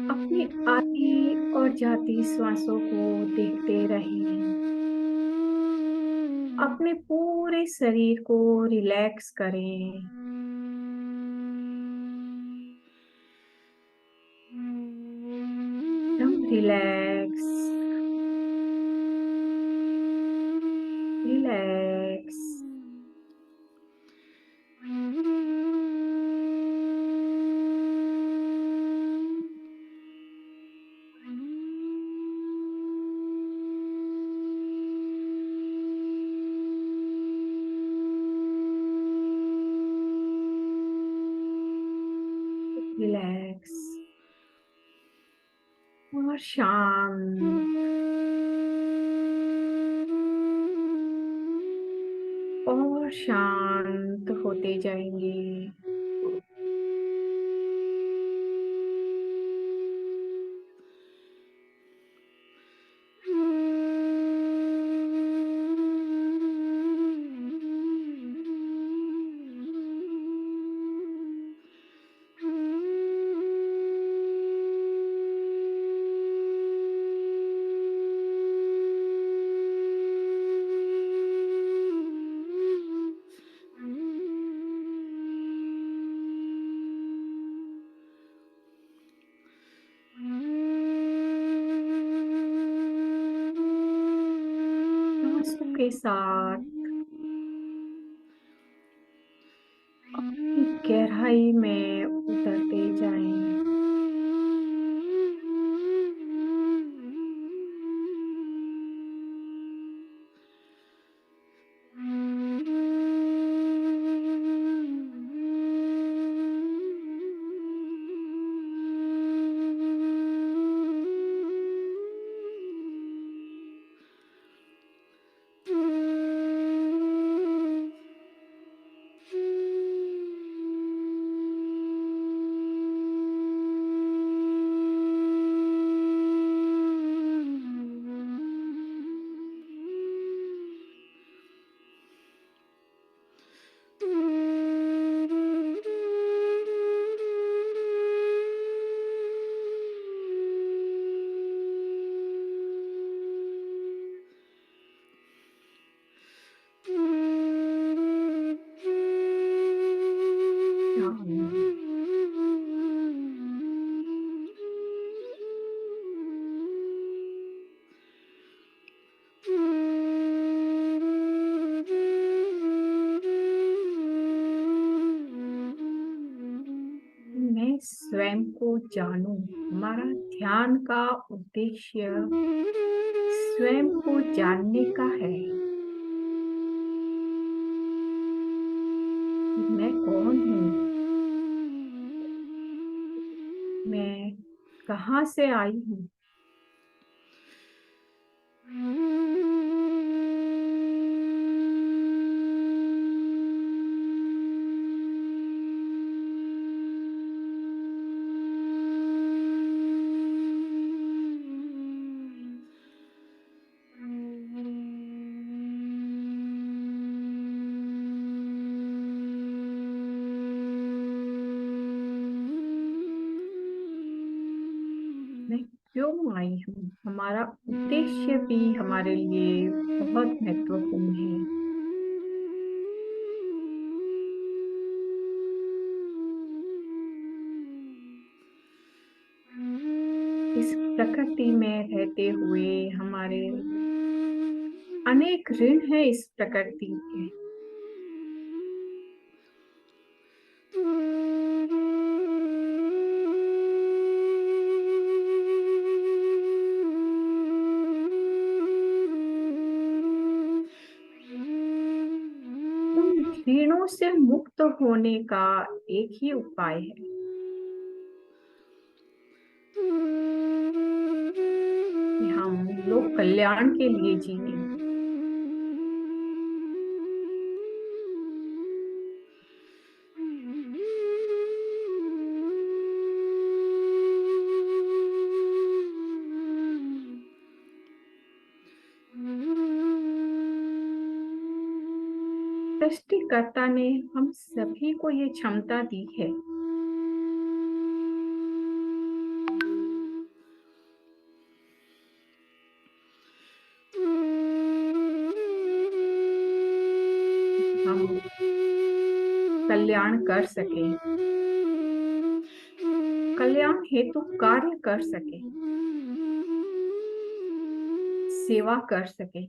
अपनी आती और जाती श्वासों को देखते रहें। अपने पूरे शरीर को रिलैक्स करें। एकदम रिलैक्स रिलैक्स। रिलैक्स और शांत और शांत होते जाएंगे। सांसों के साथ अपनी गहराई में उतरते जाएं। जानू। मैं स्वयं को जानूं। हमारा ध्यान का उद्देश्य स्वयं को जानने का है। मैं कौन हूँ? मैं कहाँ से आई हूँ? मैं क्यों आई हूँ? हमारा उद्देश्य भी हमारे लिए बहुत महत्वपूर्ण है। इस प्रकृति में रहते हुए हमारे अनेक ऋण हैं इस प्रकृति के। उन ऋणों से मुक्त होने का एक ही उपाय है, कि हम लोग कल्याण के लिए जिए। सृष्टिकर्ता ने हम सभी को ये क्षमता दी है। हम कल्याण कर सके, कल्याण हेतु कार्य कर सके, सेवा कर सके।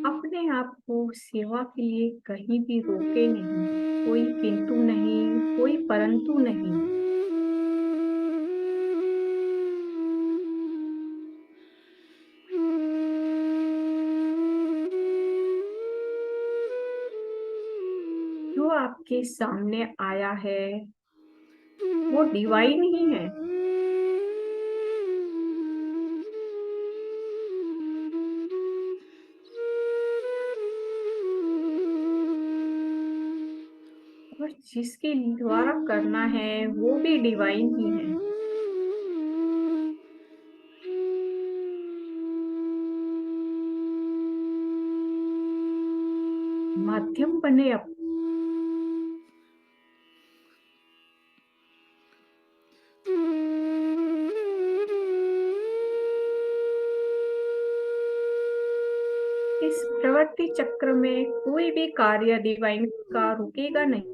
अपने आप को सेवा के लिए कहीं भी रोके नहीं, कोई किंतु नहीं, कोई परंतु नहीं। जो आपके सामने आया है वो डिवाइन ही है। और जिसके द्वारा करना है वो भी डिवाइन ही है। माध्यम बने इस प्रवृत्ति चक्र में कोई भी कार्य डिवाइन का रुकेगा नहीं।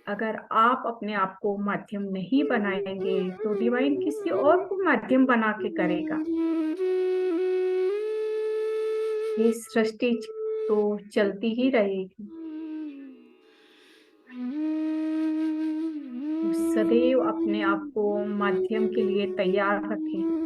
अगर आप अपने आप को माध्यम नहीं बनाएंगे तो डिवाइन किसी और को माध्यम बना के करेगा। ये सृष्टि तो चलती ही रहेगी। सदैव अपने आप को माध्यम के लिए तैयार रखें।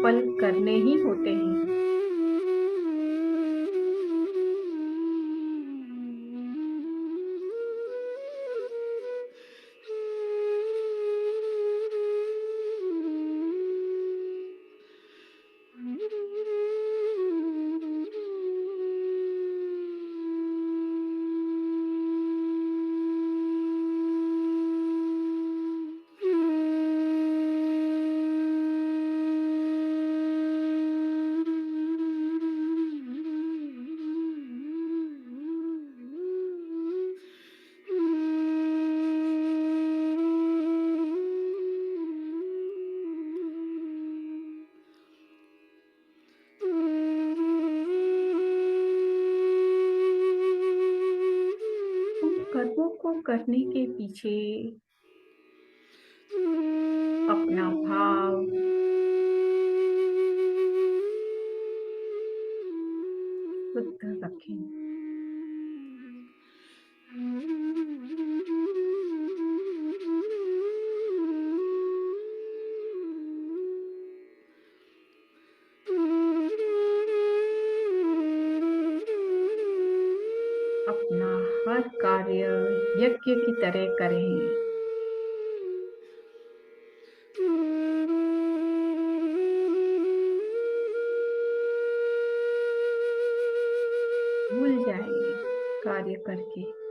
सफल करने ही होते हैं। कर्मों को करने के पीछे अपना भाव शुद्ध रखें। अपना हर कार्य यज्ञ की तरह करें। भूल जाए कार्य करके।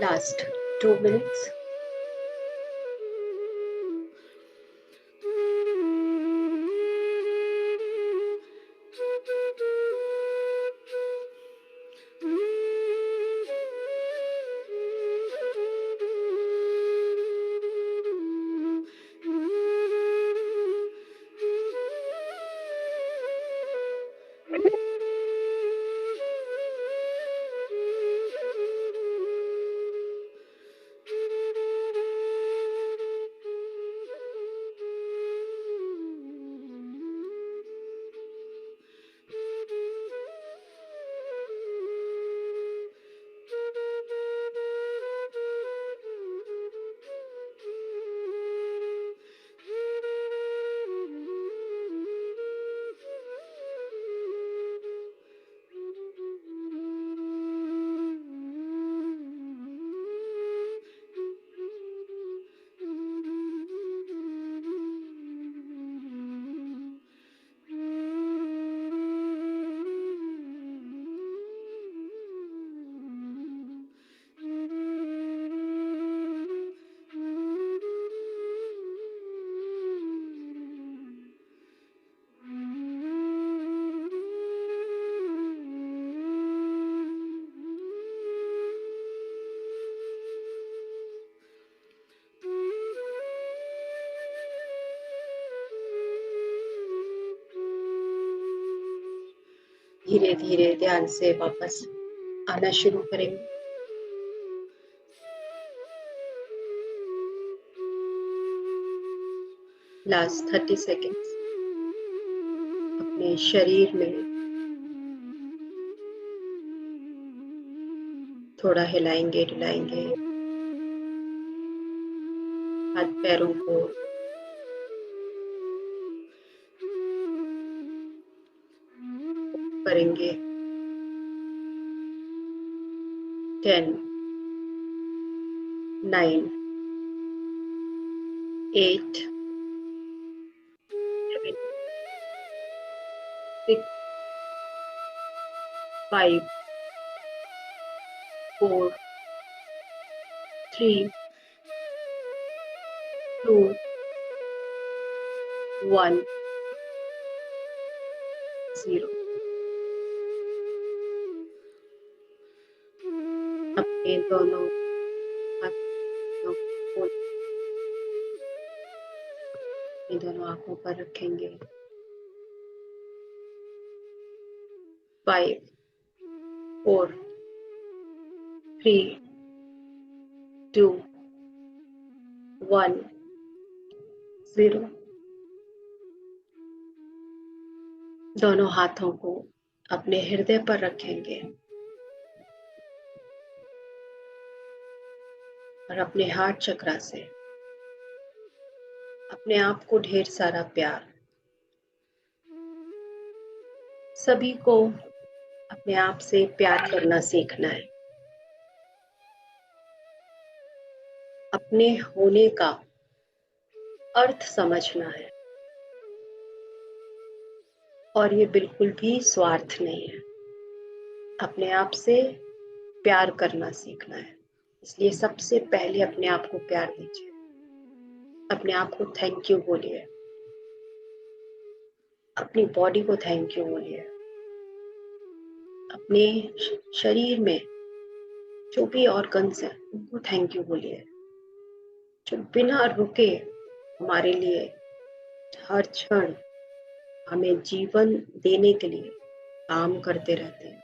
Last 2 minutes. धीरे धीरे ध्यान से वापस आना शुरू करेंगे। लास्ट 30 सेकेंड्स अपने शरीर में थोड़ा हिलाएंगे डुलाएंगे, हाथ पैरों को करेंगे। 10 9 8 7 6 5 4 3 2 1 0। अपने दोनों हाथों को अपनी दोनों आंखों पर रखेंगे। 5 4 3 2 1 0। दोनों हाथों को अपने हृदय पर रखेंगे और अपने हार्ट चक्रा से अपने आप को ढेर सारा प्यार। सभी को अपने आप से प्यार करना सीखना है। अपने होने का अर्थ समझना है और ये बिल्कुल भी स्वार्थ नहीं है। अपने आप से प्यार करना सीखना है। इसलिए सबसे पहले अपने आप को प्यार दीजिए। अपने आप को थैंक यू बोलिए। अपनी बॉडी को थैंक यू बोलिए। अपने शरीर में जो भी ऑर्गन्स हैं उनको थैंक यू बोलिए, जो बिना रुके हमारे लिए हर क्षण हमें जीवन देने के लिए काम करते रहते हैं।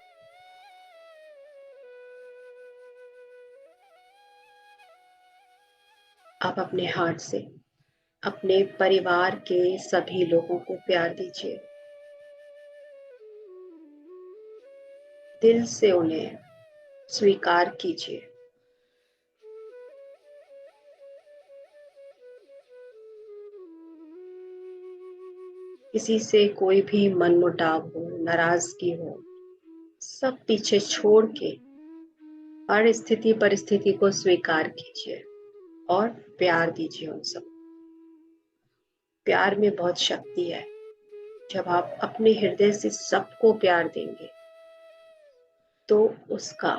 आप अपने हार्ट से अपने परिवार के सभी लोगों को प्यार दीजिए। दिल से उन्हें स्वीकार कीजिए। किसी से कोई भी मनमुटाव हो, नाराजगी हो, सब पीछे छोड़ के हर स्थिति परिस्थिति को स्वीकार कीजिए और प्यार दीजिए उन सब। प्यार में बहुत शक्ति है। जब आप अपने हृदय से सबको प्यार देंगे तो उसका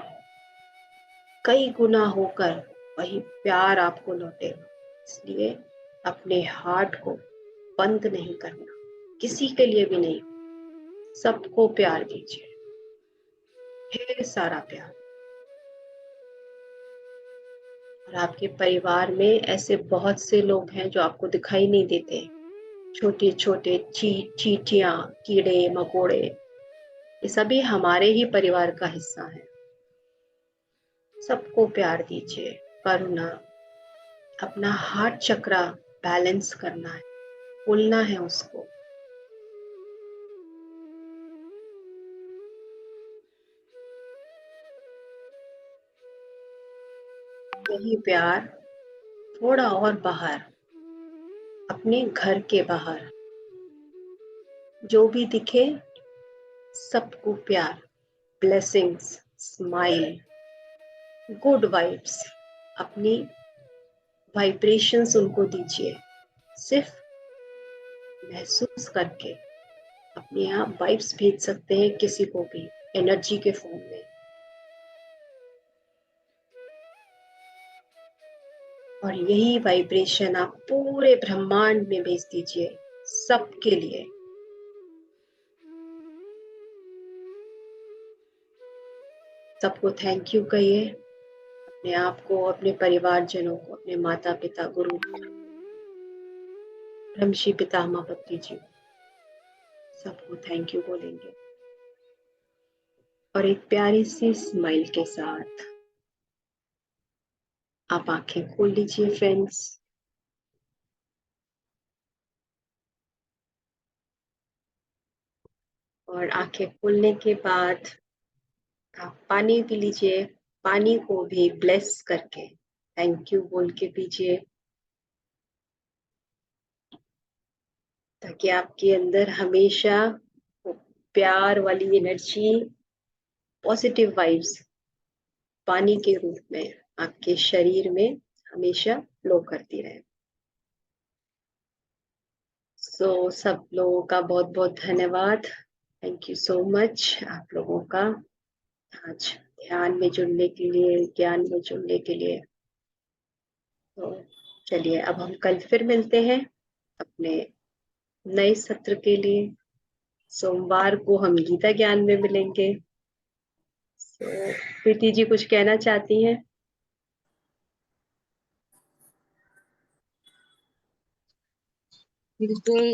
कई गुना होकर वही प्यार आपको लौटेगा। इसलिए अपने हार्ट को बंद नहीं करना, किसी के लिए भी नहीं, सबको प्यार दीजिए, ढेर सारा प्यार। और आपके परिवार में ऐसे बहुत से लोग हैं जो आपको दिखाई नहीं देते, छोटे छोटे चींटियां, कीड़े मकोड़े, ये सभी हमारे ही परिवार का हिस्सा है। सबको प्यार दीजिए, करुणा। अपना हार्ट चक्रा बैलेंस करना है, खोलना है उसको। यही प्यार थोड़ा और बाहर, अपने घर के बाहर जो भी दिखे सबको प्यार, ब्लेसिंग्स, स्माइल, गुड वाइब्स, अपनी वाइब्रेशंस उनको दीजिए। सिर्फ महसूस करके अपने आप वाइब्स भेज सकते हैं किसी को भी, एनर्जी के फॉर्म में। और यही वाइब्रेशन आप पूरे ब्रह्मांड में भेज दीजिए, सबके लिए। सबको थैंक यू कहिए, अपने आप को, अपने परिवारजनों को, अपने माता पिता, गुरु, ब्रह्मश्री पितामह पत्नी जी, सबको थैंक यू बोलेंगे। और एक प्यारी सी स्माइल के साथ आप आंखें खोल लीजिए फ्रेंड्स। और आंखें खोलने के बाद आप पानी पी लीजिए, पानी को भी ब्लेस करके थैंक यू बोल के पीजिए, ताकि आपके अंदर हमेशा वो प्यार वाली एनर्जी, पॉजिटिव वाइब्स पानी के रूप में आपके शरीर में हमेशा फ्लो करती रहे। सो सब लोगों का बहुत बहुत धन्यवाद, थैंक यू सो मच आप लोगों का आज ध्यान में जुड़ने के लिए, ज्ञान में जुड़ने के लिए। तो चलिए अब हम कल फिर मिलते हैं अपने नए सत्र के लिए। सोमवार को हम गीता ज्ञान में मिलेंगे। प्रीति जी कुछ कहना चाहती हैं? बिल्कुल।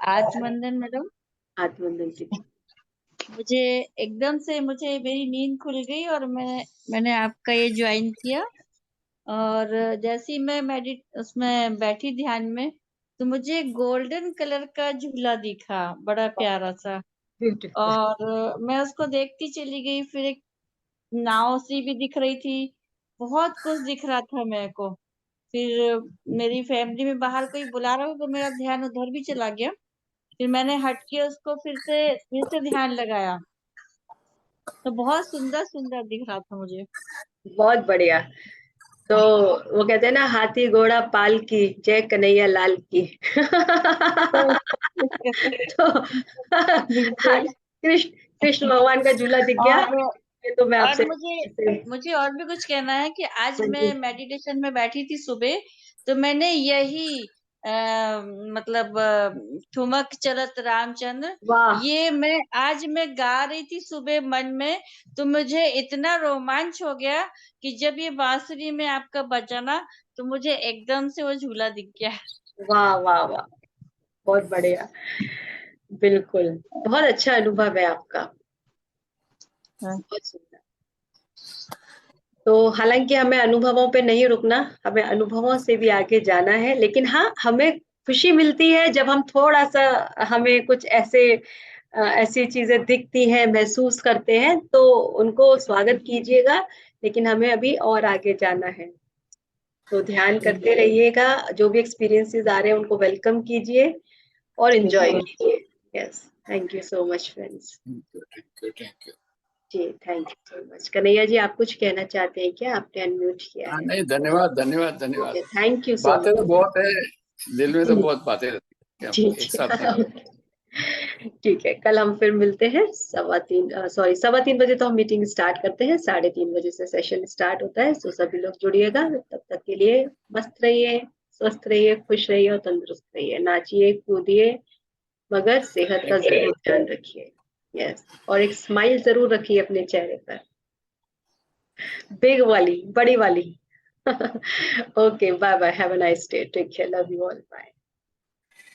आत्मवंदन मैडम। आत्मवंदन जी। मुझे एकदम से मेरी नींद खुल गई और मैंने आपका ये ज्वाइन किया। और जैसे ही मैं उसमें बैठी ध्यान में, तो मुझे गोल्डन कलर का झूला दिखा, बड़ा प्यारा सा। ब्यूटीफुल। और मैं उसको देखती चली गई। फिर एक नाव सी भी दिख रही थी, बहुत कुछ दिख रहा था मेरे को। फिर मेरी फैमिली में बाहर कोई बुला रहा हो तो मेरा ध्यान उधर भी चला गया। फिर मैंने हट के उसको फिर से ध्यान लगाया, तो बहुत सुंदर सुंदर दिख रहा था मुझे। बहुत बढ़िया। तो वो कहते हैं ना, हाथी घोड़ा पाल की, जय कन्हैया लाल की। तो बिल्कुल। आज कृष्ण कृष्ण भगवान का झूला दिख गया। और तो मैं और आपसे मुझे और भी कुछ कहना है कि आज मैं मेडिटेशन में बैठी थी सुबह, तो मैंने यही मतलब ठुमक चलत रामचंद्र, वाह ये आज मैं गा रही थी सुबह मन में, तो मुझे इतना रोमांच हो गया कि जब ये बांसुरी में आपका बजाना, तो मुझे एकदम से वो झूला दिख गया। वाह वाह वाह, बहुत बढ़िया, बिल्कुल बहुत अच्छा अनुभव है आपका। बहुत सुंदर। तो हालांकि हमें अनुभवों पे नहीं रुकना, हमें अनुभवों से भी आगे जाना है। लेकिन हाँ, हमें खुशी मिलती है जब हम थोड़ा सा, हमें कुछ ऐसी चीजें दिखती हैं, महसूस करते हैं, तो उनको स्वागत कीजिएगा। लेकिन हमें अभी और आगे जाना है, तो ध्यान करते रहिएगा। जो भी एक्सपीरियंसेस आ रहे हैं उनको वेलकम कीजिए और एंजॉय कीजिए। Yes, thank you so much friends. Thank you. जी thank you so much. Kanhaiya ji आप कुछ कहना चाहते हैं क्या? आपने अनम्यूट किया है। नहीं, धन्यवाद धन्यवाद धन्यवाद। थैंक यू सो बातें तो मच। बहुत है, दिल में तो बहुत बातें रहती है, जी एक साथ नहीं। ठीक है, कल हम फिर मिलते हैं 3:15 बजे तो हम मीटिंग स्टार्ट करते हैं, 3:30 बजे से सेशन स्टार्ट होता है। सो सभी लोग जुड़िएगा। तब तक के लिए मस्त रहिए, स्वस्थ रहिए, खुश रहिए और तंदुरुस्त रहिए। नाचिए, कूदिए, मगर सेहत का जरूर ध्यान रखिए। यस, और एक स्माइल जरूर रखिए अपने चेहरे पर, बिग वाली, बड़ी वाली। Okay, bye bye, have a nice day, take care, love you all, bye.